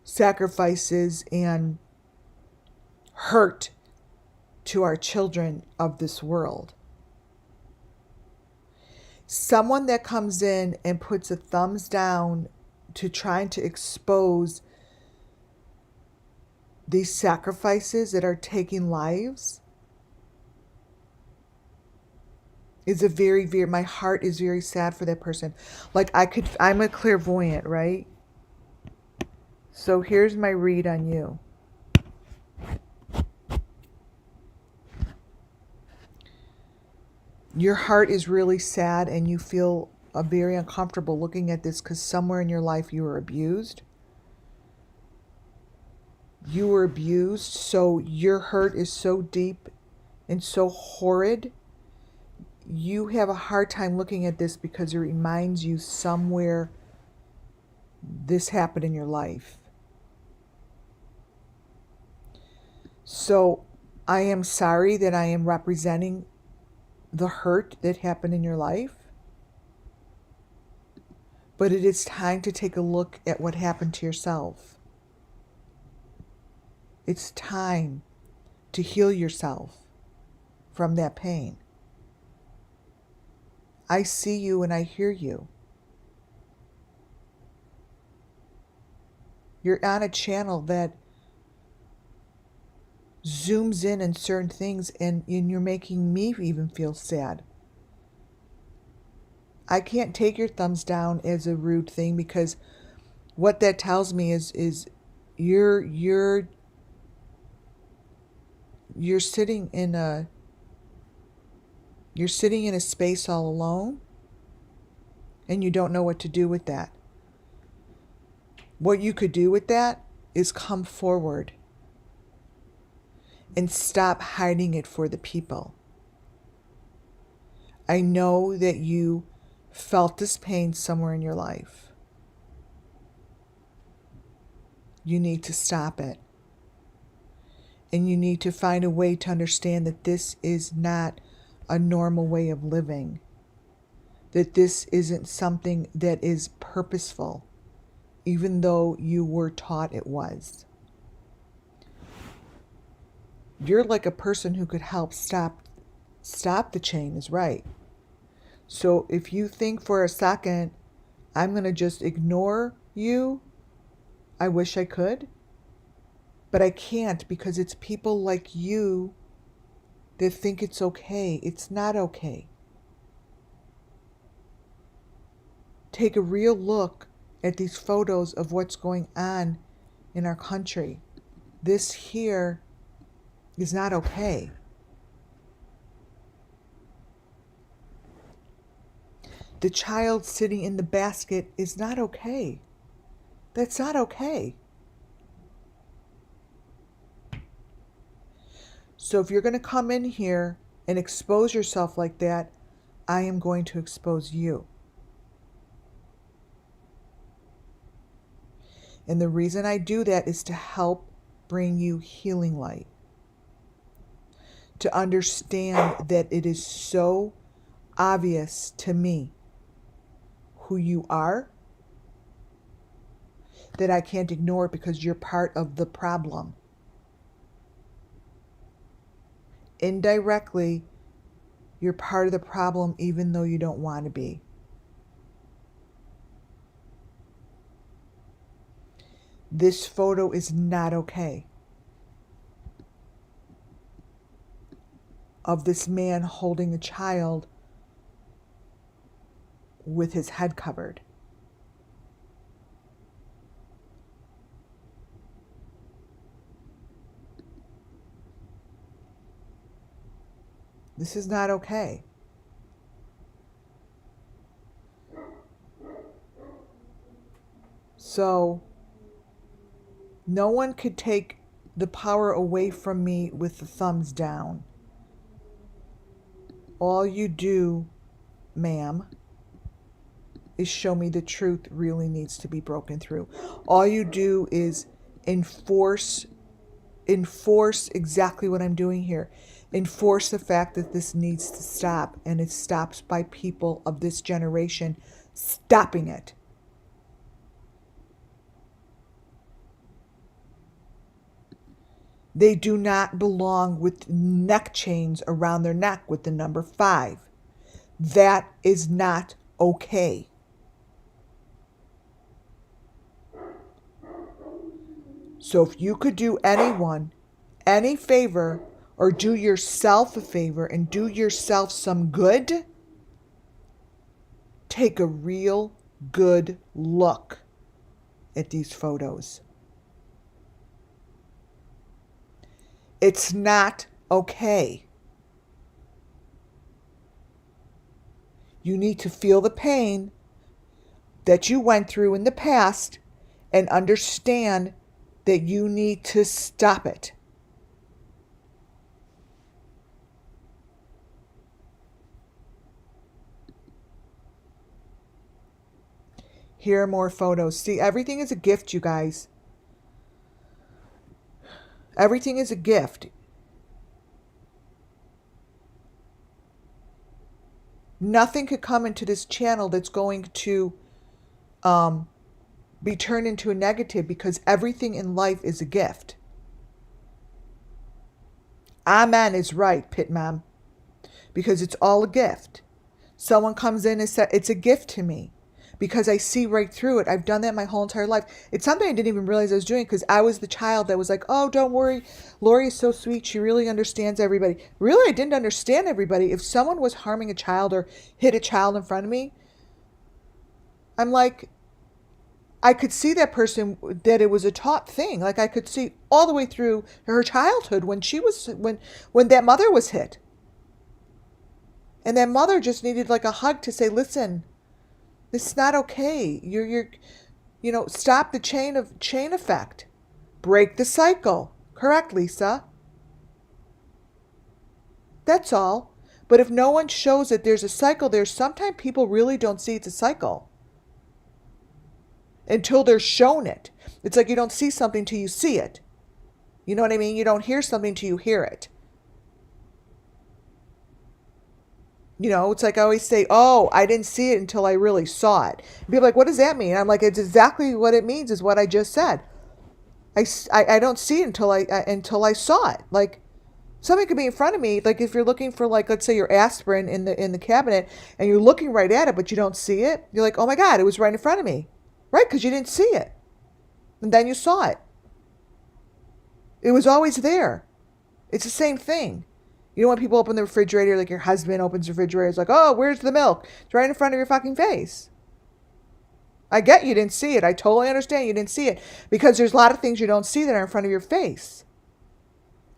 sacrifices and hurt to our children of this world. Someone that comes in and puts a thumbs down to trying to expose these sacrifices that are taking lives is a very, very, my heart is very sad for that person. Like I'm a clairvoyant, right? So here's my read on you. Your heart is really sad and you feel very uncomfortable looking at this because somewhere in your life you were abused. You were abused, so your hurt is so deep and so horrid. You have a hard time looking at this because it reminds you somewhere this happened in your life. So I am sorry that I am representing the hurt that happened in your life. But it is time to take a look at what happened to yourself. It's time to heal yourself from that pain. I see you and I hear you. You're on a channel that zooms in on certain things, and you're making me even feel sad. I can't take your thumbs down as a rude thing, because what that tells me is you're sitting in a space all alone, and you don't know what to do with that. What you could do with that is come forward and stop hiding it for the people. I know that you felt this pain somewhere in your life. You need to stop it. And you need to find a way to understand that this is not a normal way of living. That this isn't something that is purposeful, even though you were taught it was. You're like a person who could help stop the chain, is right. So if you think for a second, I'm going to just ignore you, I wish I could. But I can't because it's people like you that think it's okay. It's not okay. Take a real look at these photos of what's going on in our country. This here is not okay. The child sitting in the basket is not okay. That's not okay. So if you're going to come in here and expose yourself like that, I am going to expose you. And the reason I do that is to help bring you healing light. To understand that it is so obvious to me who you are that I can't ignore it because you're part of the problem. Indirectly, you're part of the problem even though you don't want to be. This photo is not okay. Of this man holding a child with his head covered. This is not okay. So, no one could take the power away from me with the thumbs down. All you do, ma'am, is show me the truth really needs to be broken through. All you do is enforce exactly what I'm doing here. Enforce the fact that this needs to stop, and it stops by people of this generation stopping it. They do not belong with neck chains around their neck with the number 5. That is not okay. So if you could do anyone any favor, or do yourself a favor and do yourself some good, take a real good look at these photos. It's not okay. You need to feel the pain that you went through in the past and understand that you need to stop it. Here are more photos. See, everything is a gift, you guys. Everything is a gift. Nothing could come into this channel that's going to be turned into a negative, because everything in life is a gift. Amen is right, Pit Mom, because it's all a gift. Someone comes in and says, it's a gift to me, because I see right through it. I've done that my whole entire life. It's something I didn't even realize I was doing, because I was the child that was like, oh, don't worry, Lori is so sweet. She really understands everybody. Really, I didn't understand everybody. If someone was harming a child or hit a child in front of me, I'm like, I could see that person, that it was a taught thing. Like, I could see all the way through her childhood when she was, when that mother was hit. And that mother just needed like a hug to say, listen, this is not okay. You're stop the chain effect. Break the cycle. Correct, Lisa. That's all. But if no one shows that there's a cycle there, sometimes people really don't see it's a cycle until they're shown it. It's like you don't see something till you see it. You know what I mean? You don't hear something till you hear it. You know, it's like I always say, oh, I didn't see it until I really saw it. And people are like, what does that mean? I'm like, it's exactly what it means is what I just said. I don't see it until I saw it. Like, something could be in front of me. Like, if you're looking for, like, let's say your aspirin in the cabinet and you're looking right at it, but you don't see it. You're like, oh my God, it was right in front of me. Right? Because you didn't see it. And then you saw it. It was always there. It's the same thing. You know when people open the refrigerator, like your husband opens the refrigerator, it's like, oh, where's the milk? It's right in front of your fucking face. I get you didn't see it. I totally understand you didn't see it. Because there's a lot of things you don't see that are in front of your face.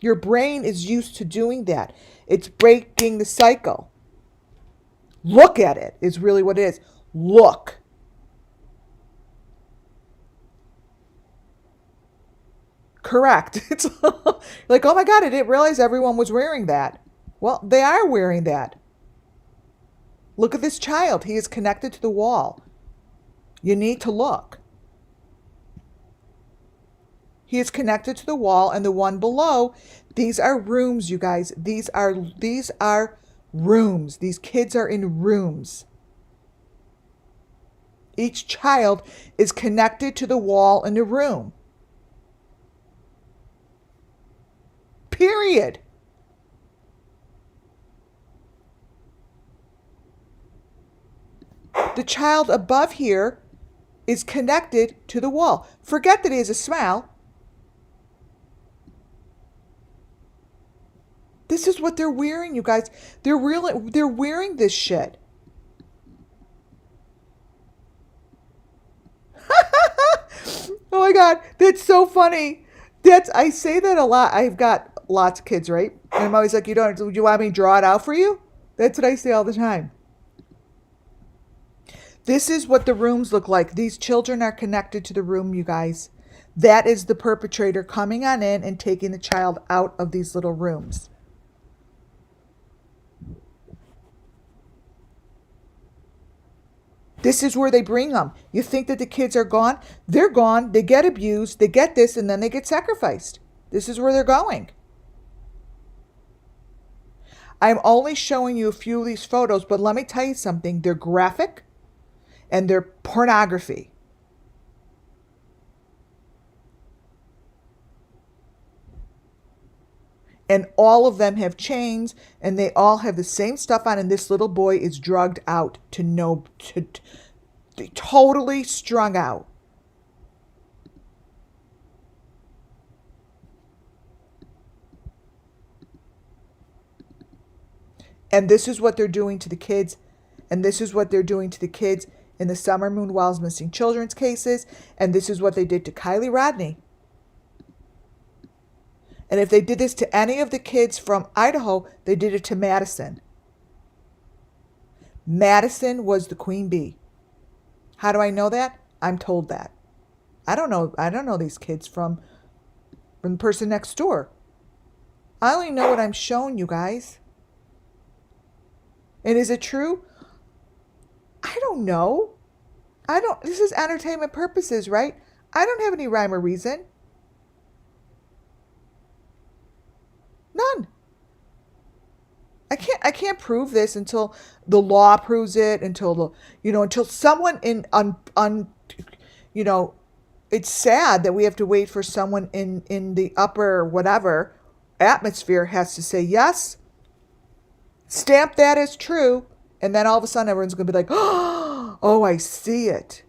Your brain is used to doing that. It's breaking the cycle. Look at it is really what it is. Look. Correct. It's like, oh my God, I didn't realize everyone was wearing that. Well, they are wearing that. Look at this child. He is connected to the wall. You need to look. He is connected to the wall, and the one below, these are rooms, you guys. These are rooms. These kids are in rooms. Each child is connected to the wall in the room. Period. The child above here is connected to the wall. Forget that he has a smile. This is what they're wearing, you guys. They're wearing this shit. Oh my God, that's so funny. I say that a lot. I've got lots of kids, right? And I'm always like, do you want me to draw it out for you? That's what I say all the time. This is what the rooms look like. These children are connected to the room, you guys. That is the perpetrator coming on in and taking the child out of these little rooms. This is where they bring them. You think that the kids are gone? They're gone. They get abused. They get this, and then they get sacrificed. This is where they're going. I'm only showing you a few of these photos, but let me tell you something. They're graphic, and they're pornography. And all of them have chains, and they all have the same stuff on, and this little boy is drugged out totally strung out. And this is what they're doing to the kids, and this is what they're doing to the kids in the Summer Moon Wells missing children's cases, and this is what they did to Kylie Rodney. And if they did this to any of the kids from Idaho, they did it to Madison. Madison was the queen bee. How do I know that? I'm told that. I don't know these kids from the person next door. I only know what I'm showing you guys. And is it true? I don't know. This is entertainment purposes, right? I don't have any rhyme or reason. None. I can't prove this until the law proves it, until someone it's sad that we have to wait for someone in the upper whatever atmosphere has to say yes, stamp that as true, and then all of a sudden everyone's going to be like, oh, I see it.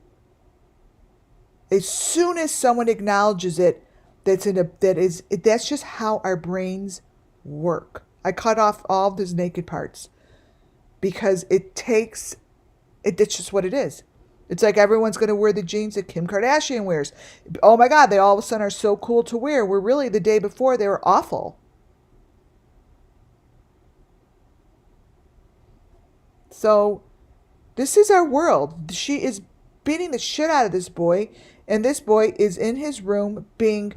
As soon as someone acknowledges it, that's just how our brains work. I cut off all of those naked parts because it's just what it is. It's like everyone's going to wear the jeans that Kim Kardashian wears. Oh my God, they all of a sudden are so cool to wear, where really the day before they were awful. So this is our world. She is beating the shit out of this boy, and this boy is in his room being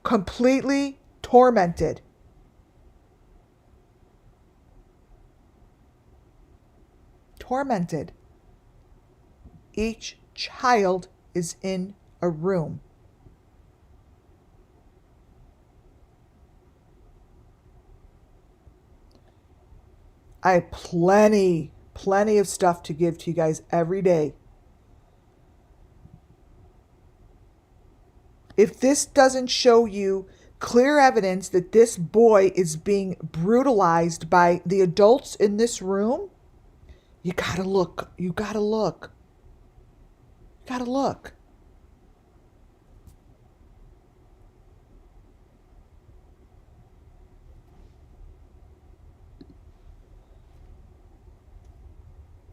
completely tormented. Tormented. Each child is in a room. I have plenty of stuff to give to you guys every day. If this doesn't show you clear evidence that this boy is being brutalized by the adults in this room, you gotta look. You gotta look. You gotta look.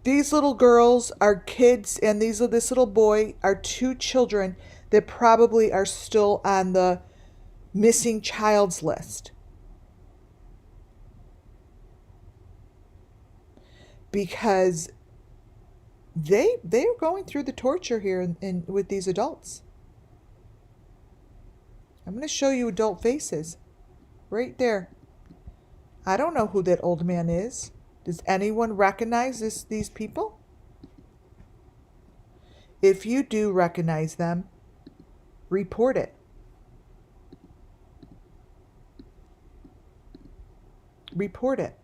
These little girls are kids, and this little boy are two children that probably are still on the missing child's list. Because they're going through the torture here with these adults. I'm going to show you adult faces right there. I don't know who that old man is. Does anyone recognize these people? If you do recognize them, report it. Report it.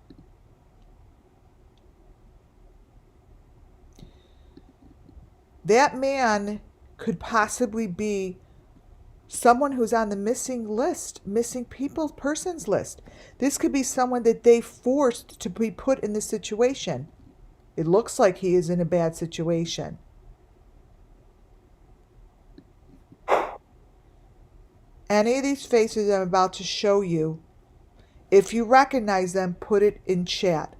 That man could possibly be someone who's on the missing list, missing persons list. This could be someone that they forced to be put in this situation. It looks like he is in a bad situation. Any of these faces I'm about to show you, if you recognize them, put it in chat.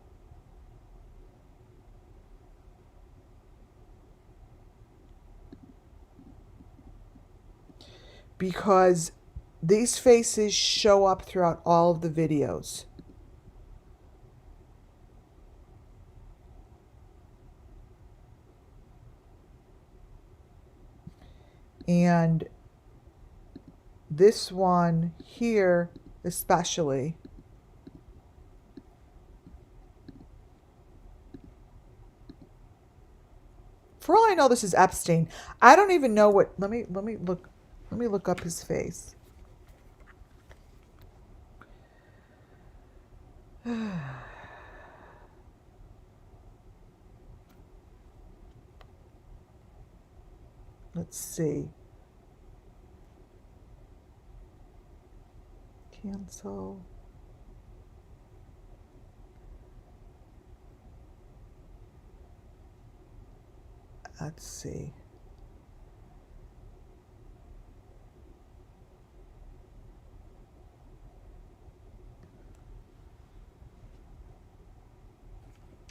Because these faces show up throughout all of the videos. And this one here especially. For all I know, this is Epstein. I don't even know what. Let me look up his face. Let's see. Cancel. Let's see.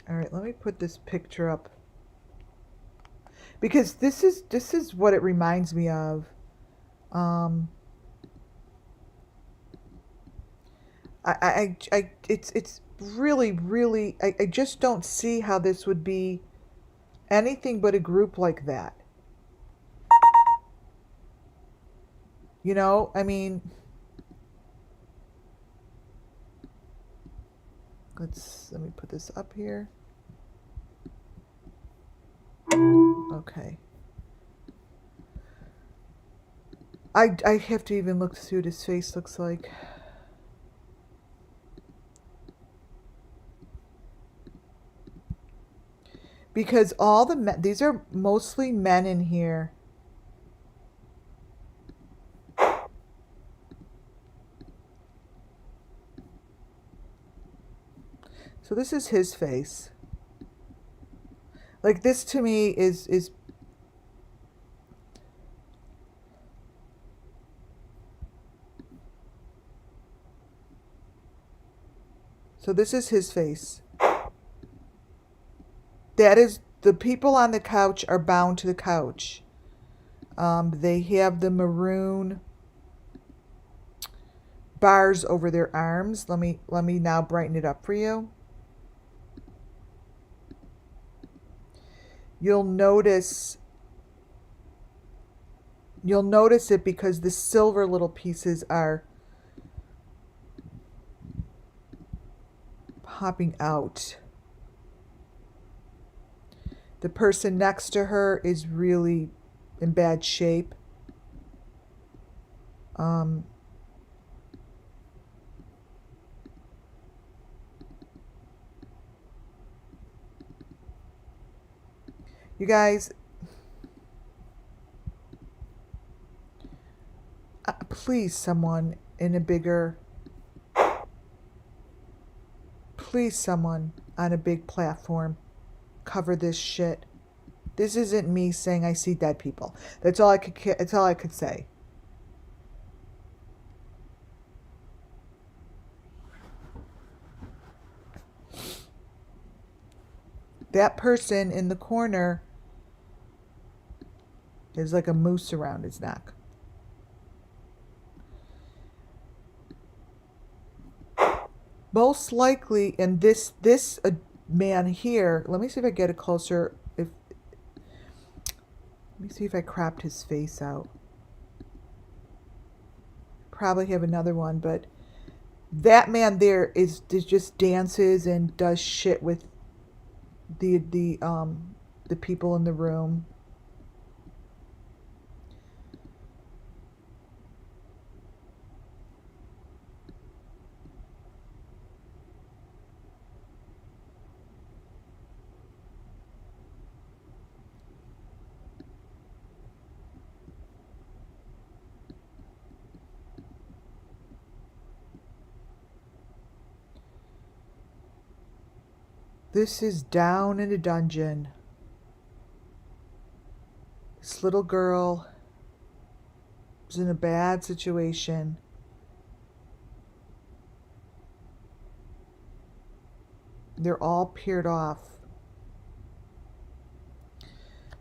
All right, let me put this picture up. Because this is what it reminds me of. It's really, I just don't see how this would be anything but a group like that. You know, I mean, let me put this up here. Okay. I have to even look to see what his face looks like. Because all the men, these are mostly men in here. So this is his face. Like, this to me is so this is his face. That is, the people on the couch are bound to the couch. They have the maroon bars over their arms. Let me now brighten it up for you. You'll notice it because the silver little pieces are popping out. The person next to her is really in bad shape. You guys, please, someone in a bigger, please, someone on a big platform, cover this shit. This isn't me saying I see dead people. That's all I could say. That person in the corner is like a moose around his neck. Most likely, and this man here, let me see if I get it closer. Let me see if I cropped his face out. Probably have another one, but that man there is just dances and does shit with the people in the room. This is down in a dungeon. This little girl is in a bad situation. They're all peered off.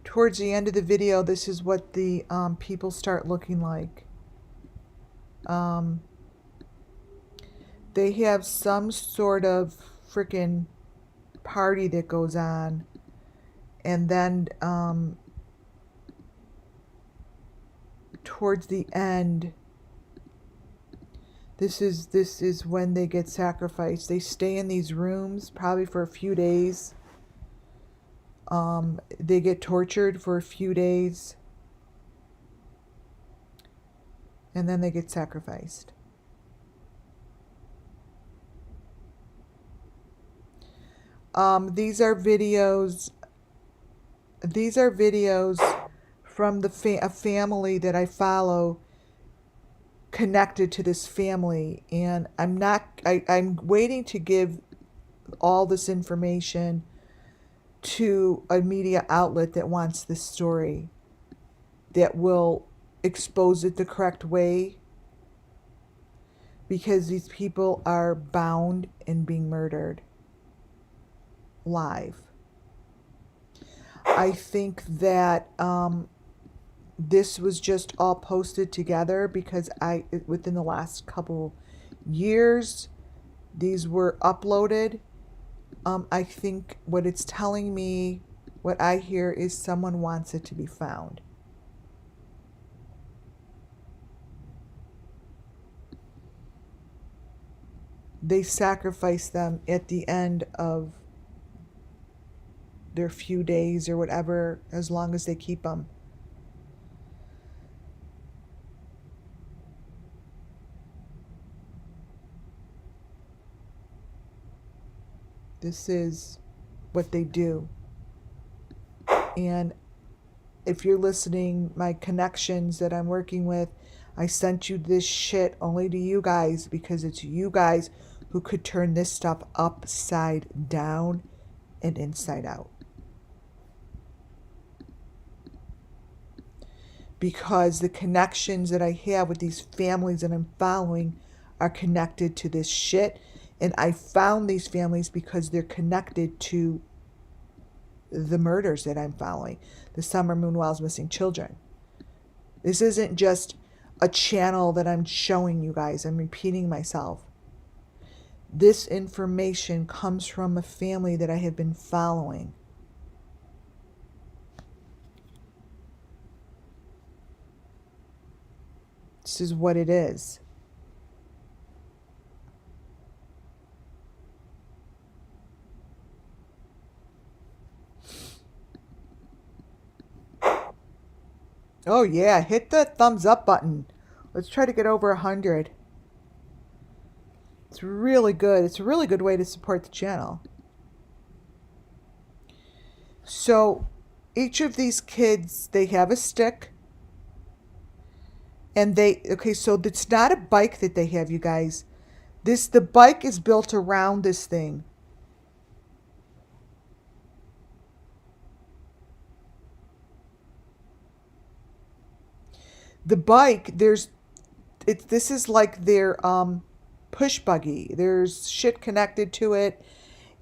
Towards the end of the video, this is what the people start looking like. They have some sort of freaking party that goes on, and then towards the end, this is when they get sacrificed. They stay in these rooms probably for a few days. They get tortured for a few days, and then they get sacrificed. These are videos from a family that I follow connected to this family, and I'm waiting to give all this information to a media outlet that wants this story, that will expose it the correct way, because these people are bound and being murdered live. I think that this was just all posted together because within the last couple years, these were uploaded. I think what it's telling me, what I hear, is someone wants it to be found. They sacrifice them at the end of their few days or whatever, as long as they keep them. This is what they do. And if you're listening, my connections that I'm working with, I sent you this shit only to you guys, because it's you guys who could turn this stuff upside down and inside out. Because the connections that I have with these families that I'm following are connected to this shit. And I found these families because they're connected to the murders that I'm following. The Summer Moonwell's missing children. This isn't just a channel that I'm showing you guys. I'm repeating myself. This information comes from a family that I have been following. This is what it is. Oh yeah, hit the thumbs up button. Let's try to get over 100. It's really good. It's a really good way to support the channel. So each of these kids, they have a stick. And so it's not a bike that they have, you guys. The bike is built around this thing. The bike, this is like their push buggy. There's shit connected to it,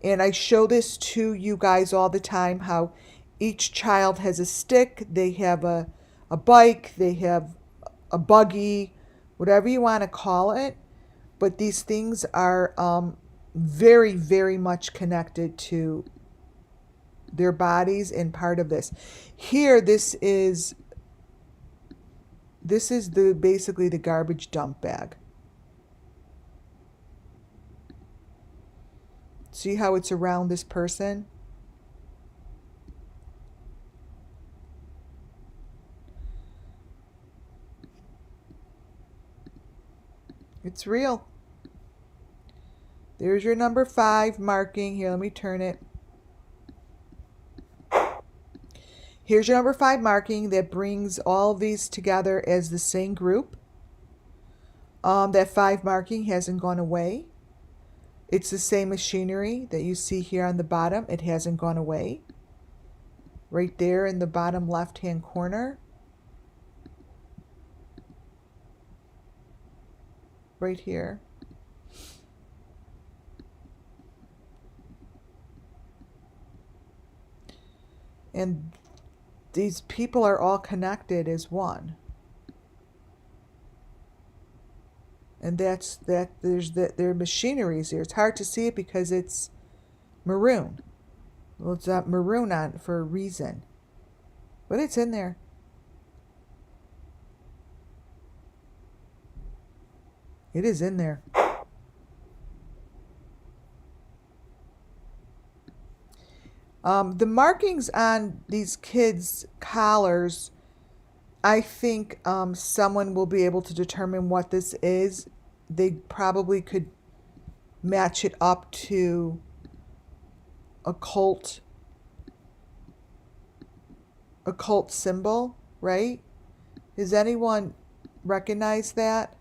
And I show this to you guys all the time, how each child has a stick, they have a bike, they have a buggy, whatever you want to call it. But these things are very, very much connected to their bodies and part of this. Here, this is the basically the garbage dump bag. See how it's around this person? It's real. There's your number 5 marking. Here, let me turn it. Here's your number 5 marking that brings all these together as the same group. That 5 marking hasn't gone away. It's the same machinery that you see here on the bottom. It hasn't gone away. Right there in the bottom left-hand corner. Right here. And these people are all connected as one. And that's that. There are machineries here. It's hard to see it because it's maroon. Well, it's not maroon on for a reason, but it's in there. It is in there. The markings on these kids' collars, I think someone will be able to determine what this is. They probably could match it up to a cult symbol, right? Does anyone recognize that?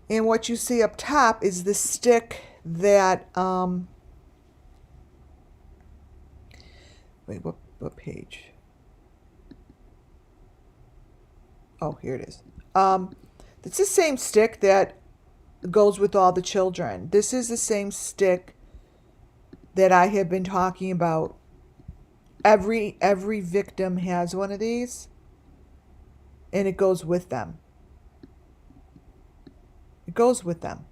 And what you see up top is the stick that, wait, what page? Oh, here it is. It's the same stick that goes with all the children. This is the same stick that I have been talking about. Every victim has one of these, and it goes with them. It goes with them.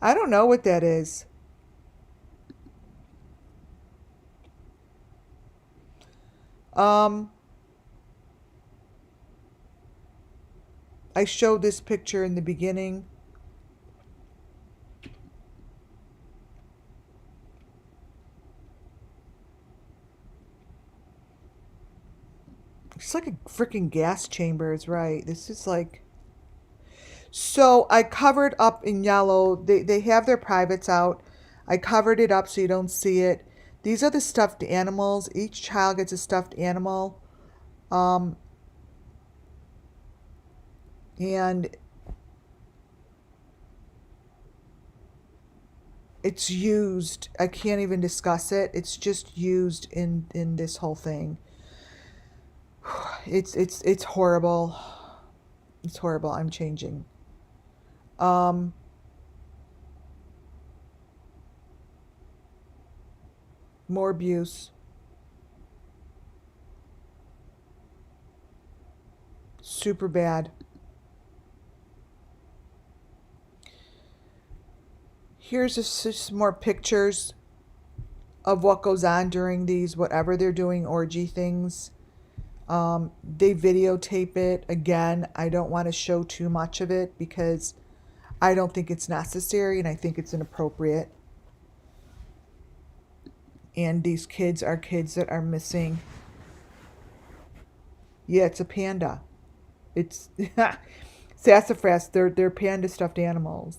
I don't know what that is. I showed this picture in the beginning. It's like a freaking gas chamber, is right. This is like... So I covered up in yellow. They have their privates out. I covered it up so you don't see it. These are the stuffed animals. Each child gets a stuffed animal. And it's used. I can't even discuss it. It's just used in this whole thing. It's horrible. It's horrible. I'm changing. More abuse. Super bad. Here's just more pictures of what goes on during these, whatever they're doing, orgy things. They videotape it. Again, I don't want to show too much of it because I don't think it's necessary and I think it's inappropriate. And these kids are kids that are missing. Yeah, it's a panda. It's sassafras. They're panda stuffed animals.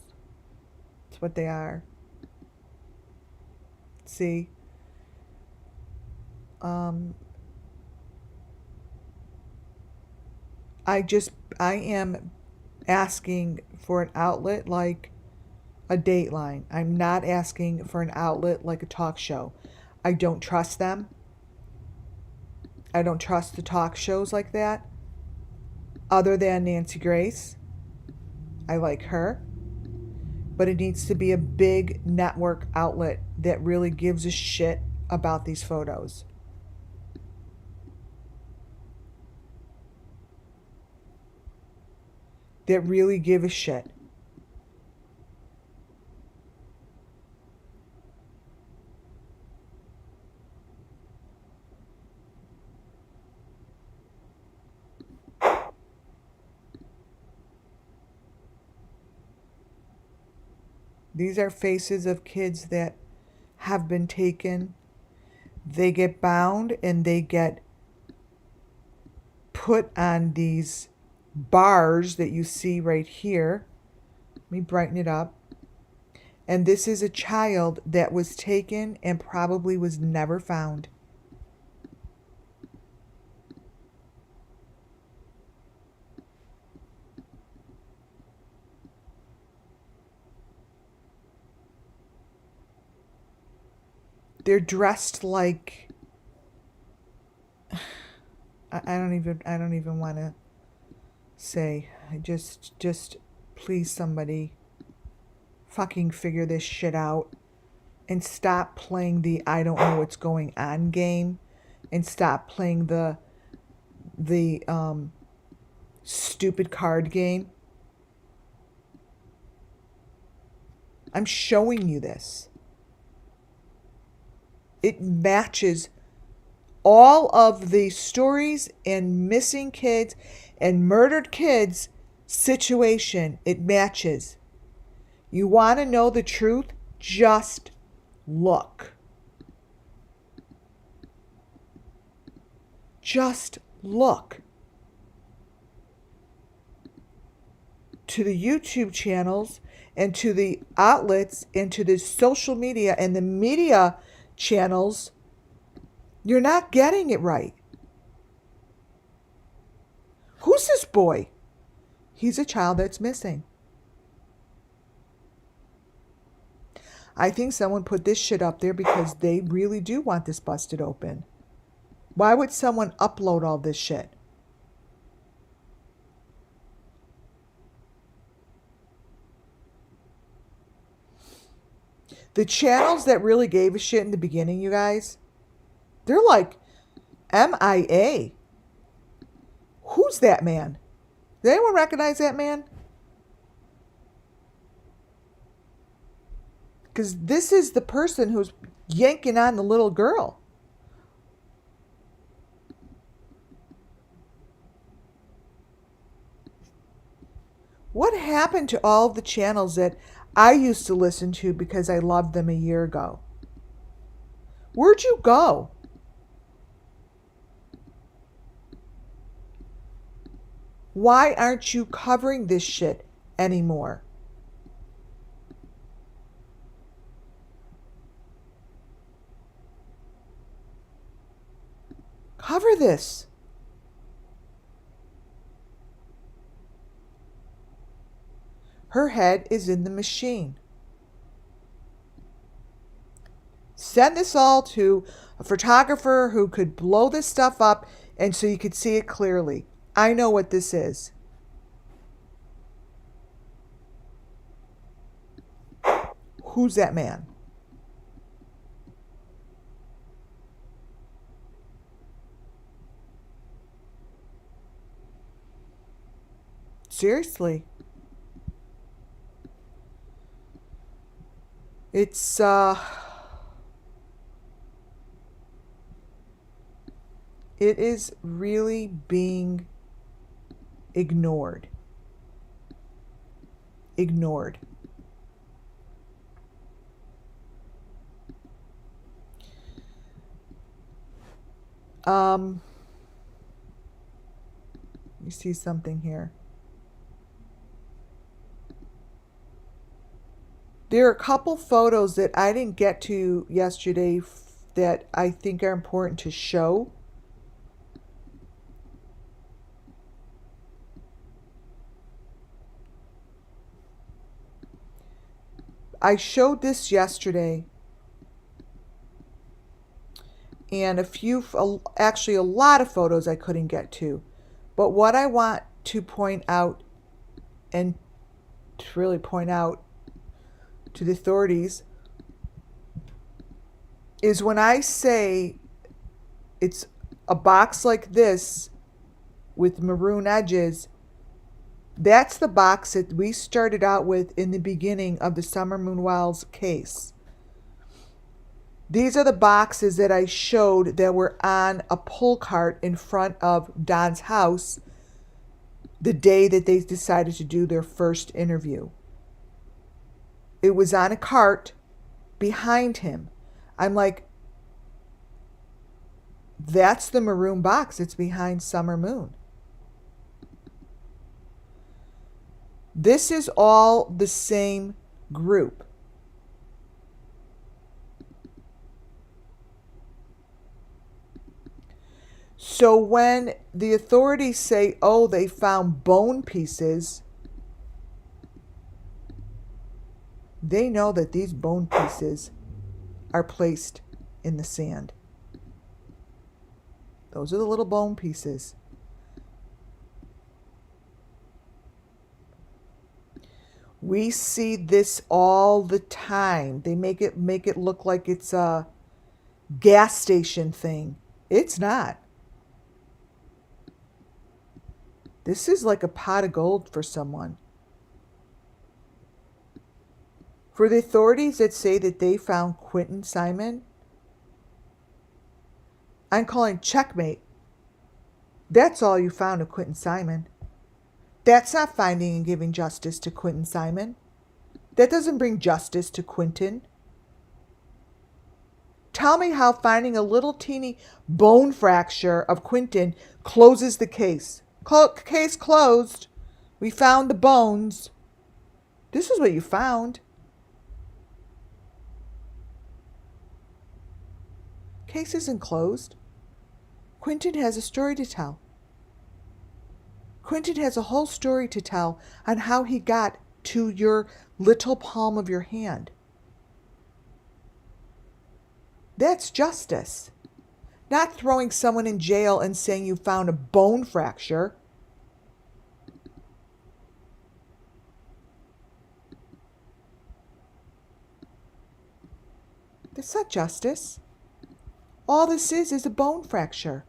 That's what they are. See? I am asking for an outlet like a Dateline. I'm not asking for an outlet like a talk show. I don't trust them. I don't trust the talk shows like that. Other than Nancy Grace. I like her. But it needs to be a big network outlet that really gives a shit about these photos. That really give a shit. These are faces of kids that have been taken. They get bound and they get put on these bars that you see right here. Let me brighten it up. And this is a child that was taken and probably was never found. They're dressed like I don't even want to say. Just please somebody fucking figure this shit out and stop playing the I don't know what's going on game and stop playing the stupid card game. I'm showing you this. It matches all of the stories and missing kids and murdered kids situation. It matches. You want to know the truth? Just look. Just look. To the YouTube channels and to the outlets and to the social media and the media channels, you're not getting it right. Who's this boy? He's a child that's missing. I think someone put this shit up there because they really do want this busted open. Why would someone upload all this shit? The channels that really gave a shit in the beginning, you guys, they're like MIA. Who's that man? Does anyone recognize that man? Because this is the person who's yanking on the little girl. What happened to all of the channels that I used to listen to because I loved them a year ago? Where'd you go? Why aren't you covering this shit anymore? Cover this. Her head is in the machine. Send this all to a photographer who could blow this stuff up and so you could see it clearly. I know what this is. Who's that man? Seriously. It's it is really being ignored. Ignored. Let me see something here. There are a couple photos that I didn't get to yesterday that I think are important to show. I showed this yesterday, and actually a lot of photos I couldn't get to. But what I want to point out, and to really point out to the authorities, is when I say it's a box like this with maroon edges, that's the box that we started out with in the beginning of the Summer Moon Wells case. These are the boxes that I showed that were on a pull cart in front of Don's house the day that they decided to do their first interview. It was on a cart behind him. I'm like, that's the maroon box. It's behind Summer Moon. This is all the same group. So when the authorities say, oh, they found bone pieces, they know that these bone pieces are placed in the sand. Those are the little bone pieces. We see this all the time. They make it look like it's a gas station thing. It's not. This is like a pot of gold for someone. For the authorities that say that they found Quentin Simon, I'm calling checkmate. That's all you found of Quentin Simon. That's not finding and giving justice to Quentin Simon. That doesn't bring justice to Quentin. Tell me how finding a little teeny bone fracture of Quentin closes the case. Case closed. We found the bones. This is what you found. Case isn't closed. Quentin has a story to tell. Quentin has a whole story to tell on how he got to your little palm of your hand. That's justice. Not throwing someone in jail and saying you found a bone fracture. That's not justice. All this is a bone fracture.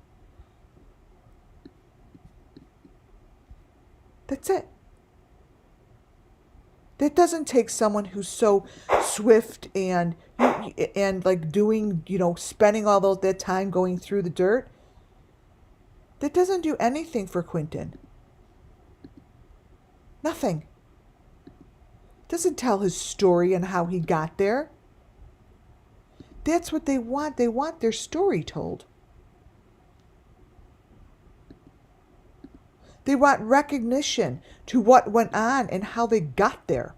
That's it. That doesn't take someone who's so swift and like doing, spending all that time going through the dirt. That doesn't do anything for Quentin. Nothing. Doesn't tell his story and how he got there. That's what they want. They want their story told. They want recognition to what went on and how they got there.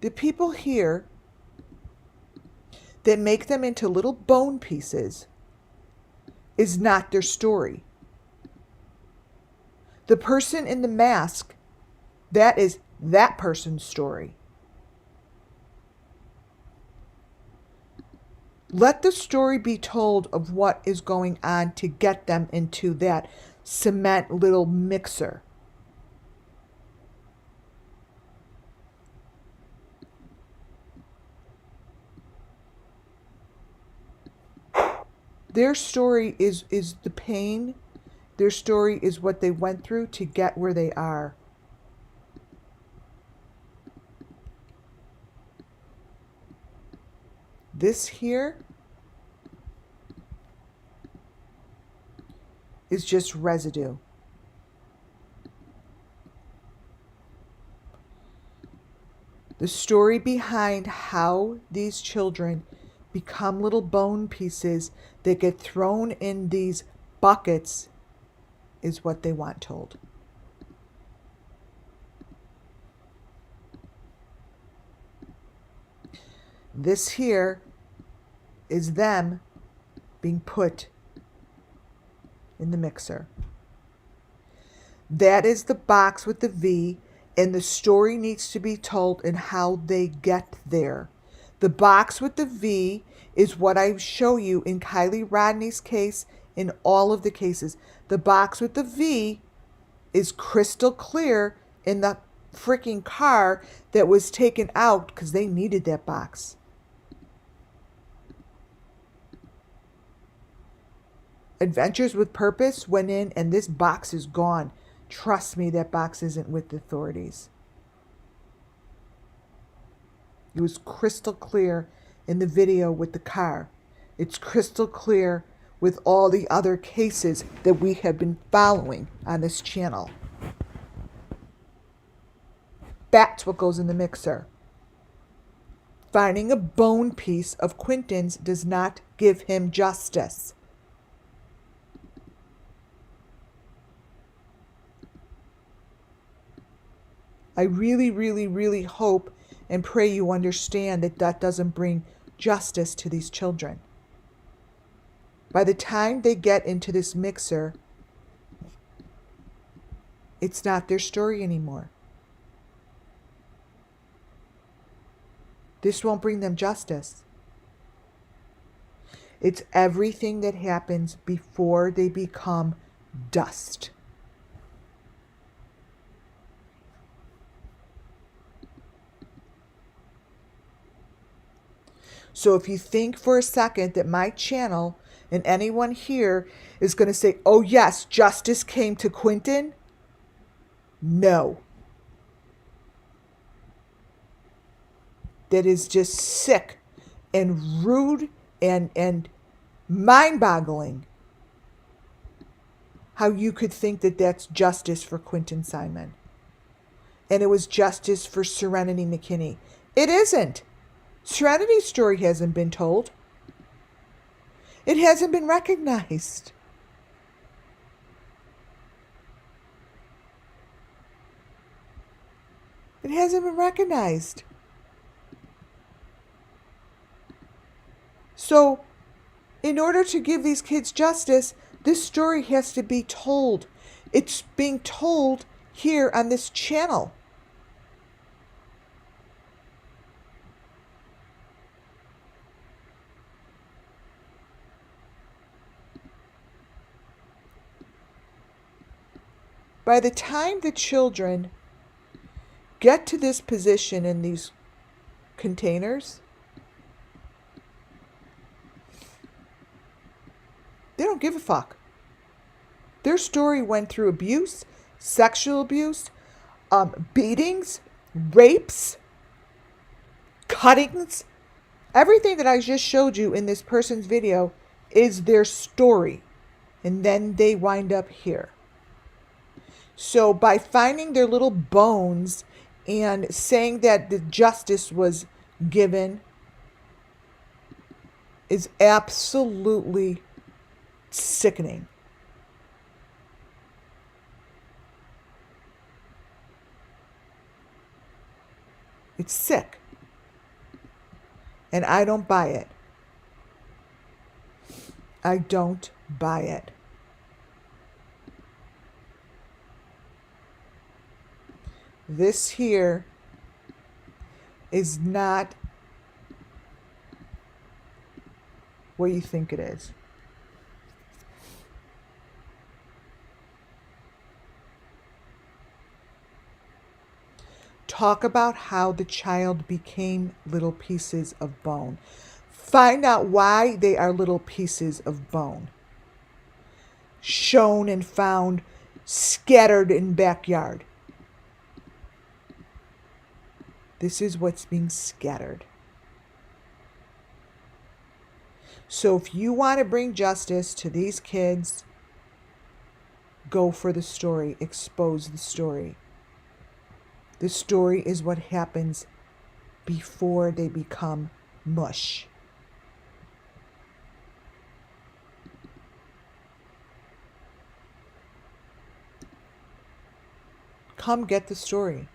The people here that make them into little bone pieces is not their story. The person in the mask, that is that person's story. Let the story be told of what is going on to get them into that cement little mixer. Their story is the pain. Their story is what they went through to get where they are. This here is just residue. The story behind how these children become little bone pieces that get thrown in these buckets is what they want told. This here is them being put in the mixer. That is the box with the V, and the story needs to be told and how they get there. The box with the V is what I show you in Kylie Rodney's case, in all of the cases. The box with the V is crystal clear in the freaking car that was taken out because they needed that box. Adventures with Purpose went in and this box is gone. Trust me, that box isn't with the authorities. It was crystal clear in the video with the car. It's crystal clear with all the other cases that we have been following on this channel. That's what goes in the mixer. Finding a bone piece of Quentin's does not give him justice. I really, really, really hope and pray you understand that that doesn't bring justice to these children. By the time they get into this mixer, it's not their story anymore. This won't bring them justice. It's everything that happens before they become dust. So if you think for a second that my channel and anyone here is going to say, oh yes, justice came to Quentin, no. That is just sick and rude and mind-boggling how you could think that that's justice for Quentin Simon. And it was justice for Serenity McKinney. It isn't. Serenity's story hasn't been told. It hasn't been recognized. It hasn't been recognized. So, in order to give these kids justice, this story has to be told. It's being told here on this channel. By the time the children get to this position in these containers, they don't give a fuck. Their story went through abuse, sexual abuse, beatings, rapes, cuttings. Everything that I just showed you in this person's video is their story. And then they wind up here. So by finding their little bones and saying that the justice was given is absolutely sickening. It's sick. And I don't buy it. I don't buy it. This here is not what you think it is. Talk about how the child became little pieces of bone. Find out why they are little pieces of bone. Shown and found scattered in backyard. This is what's being scattered. So if you want to bring justice to these kids, go for the story. Expose the story. The story is what happens before they become mush. Come get the story.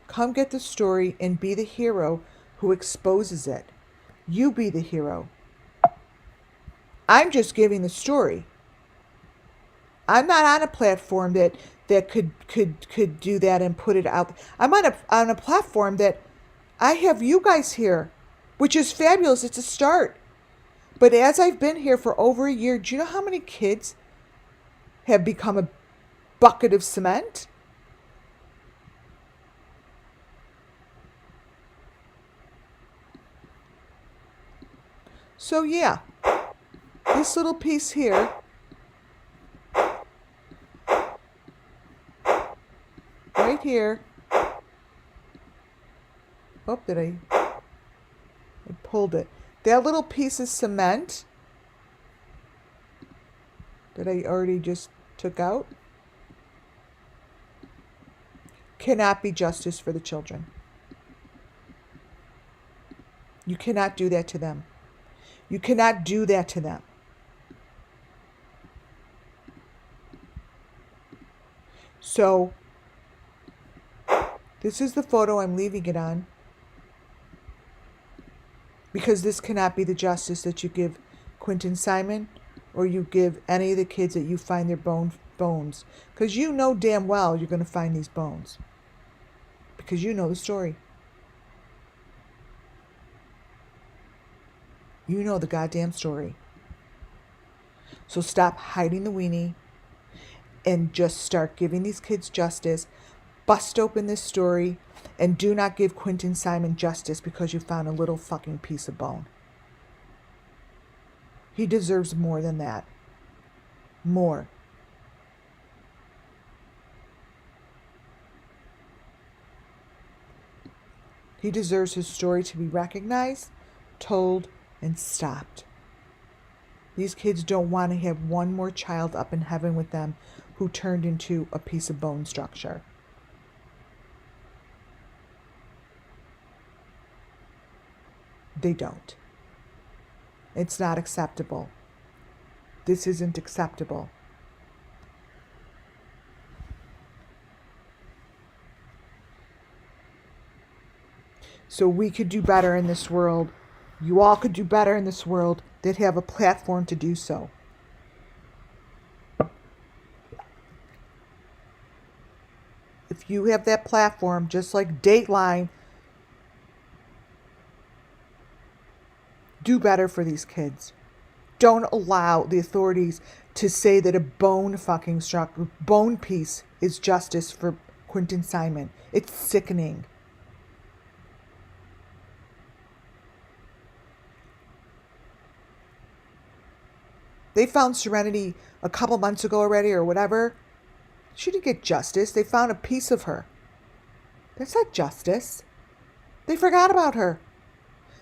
Come get the story and be the hero who exposes it. You be the hero. I'm just giving the story. I'm not on a platform that could do that and put it out. I'm on a platform that I have you guys here, which is fabulous. It's a start. But as I've been here for over a year, do you know how many kids have become a bucket of cement? So yeah, this little piece here right here. Oh, I pulled it. That little piece of cement that I already just took out cannot be justice for the children. You cannot do that to them. You cannot do that to them. So, this is the photo I'm leaving it on, because this cannot be the justice that you give Quentin Simon or you give any of the kids that you find their bones. Because you know damn well you're going to find these bones. Because you know the story. You know the goddamn story. So stop hiding the weenie and just start giving these kids justice. Bust open this story and do not give Quentin Simon justice because you found a little fucking piece of bone. He deserves more than that. More. He deserves his story to be recognized, told, and stopped. These kids don't want to have one more child up in heaven with them who turned into a piece of bone structure. They don't. It's not acceptable. This isn't acceptable. So we could do better in this world. You all could do better in this world that have a platform to do so. If you have that platform, just like Dateline, do better for these kids. Don't allow the authorities to say that a bone piece is justice for Quentin Simon. It's sickening. They found Serenity a couple months ago already or whatever. She didn't get justice. They found a piece of her. That's not justice. They forgot about her.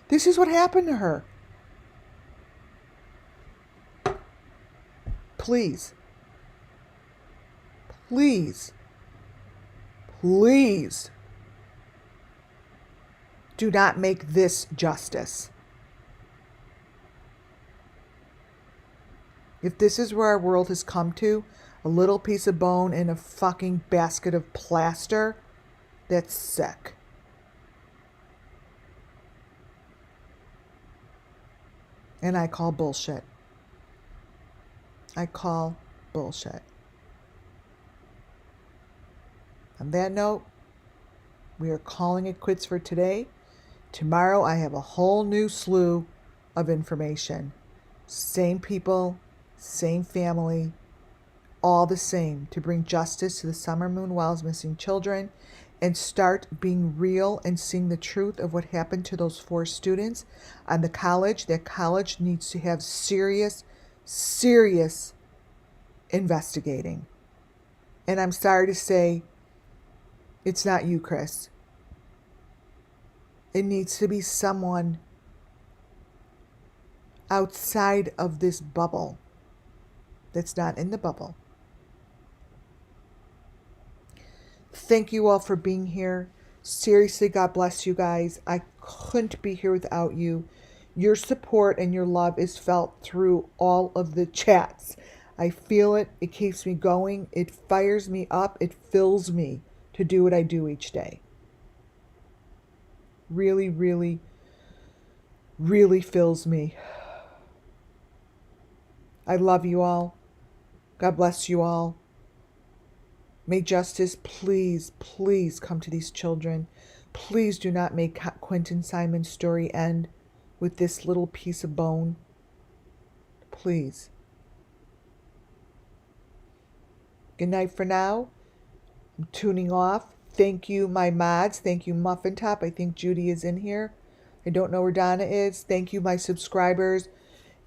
This is what happened to her. Please. Please. Please. Do not make this justice. If this is where our world has come to, a little piece of bone in a fucking basket of plaster, that's sick. And I call bullshit. I call bullshit. On that note, we are calling it quits for today. Tomorrow I have a whole new slew of information. Same people, same family, all the same, to bring justice to the Summer Moon Wells missing children and start being real and seeing the truth of what happened to those 4 students on the college. That college needs to have serious investigating. And I'm sorry to say, it's not you, Chris. It needs to be someone outside of this bubble that's not in the bubble. Thank you all for being here. Seriously, God bless you guys. I couldn't be here without you. Your support and your love is felt through all of the chats. I feel it. It keeps me going. It fires me up. It fills me to do what I do each day. Really, really, really fills me. I love you all. God bless you all. May justice please, please come to these children. Please do not make Quentin Simon's story end with this little piece of bone. Please. Good night for now. I'm tuning off. Thank you, my mods. Thank you, Muffin Top. I think Judy is in here. I don't know where Donna is. Thank you, my subscribers.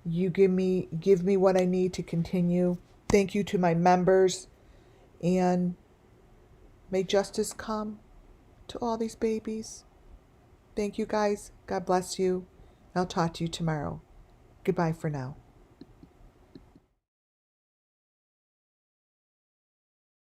You give me what I need to continue. Thank you to my members. And may justice come to all these babies. Thank you, guys. God bless you. I'll talk to you tomorrow. Goodbye for now.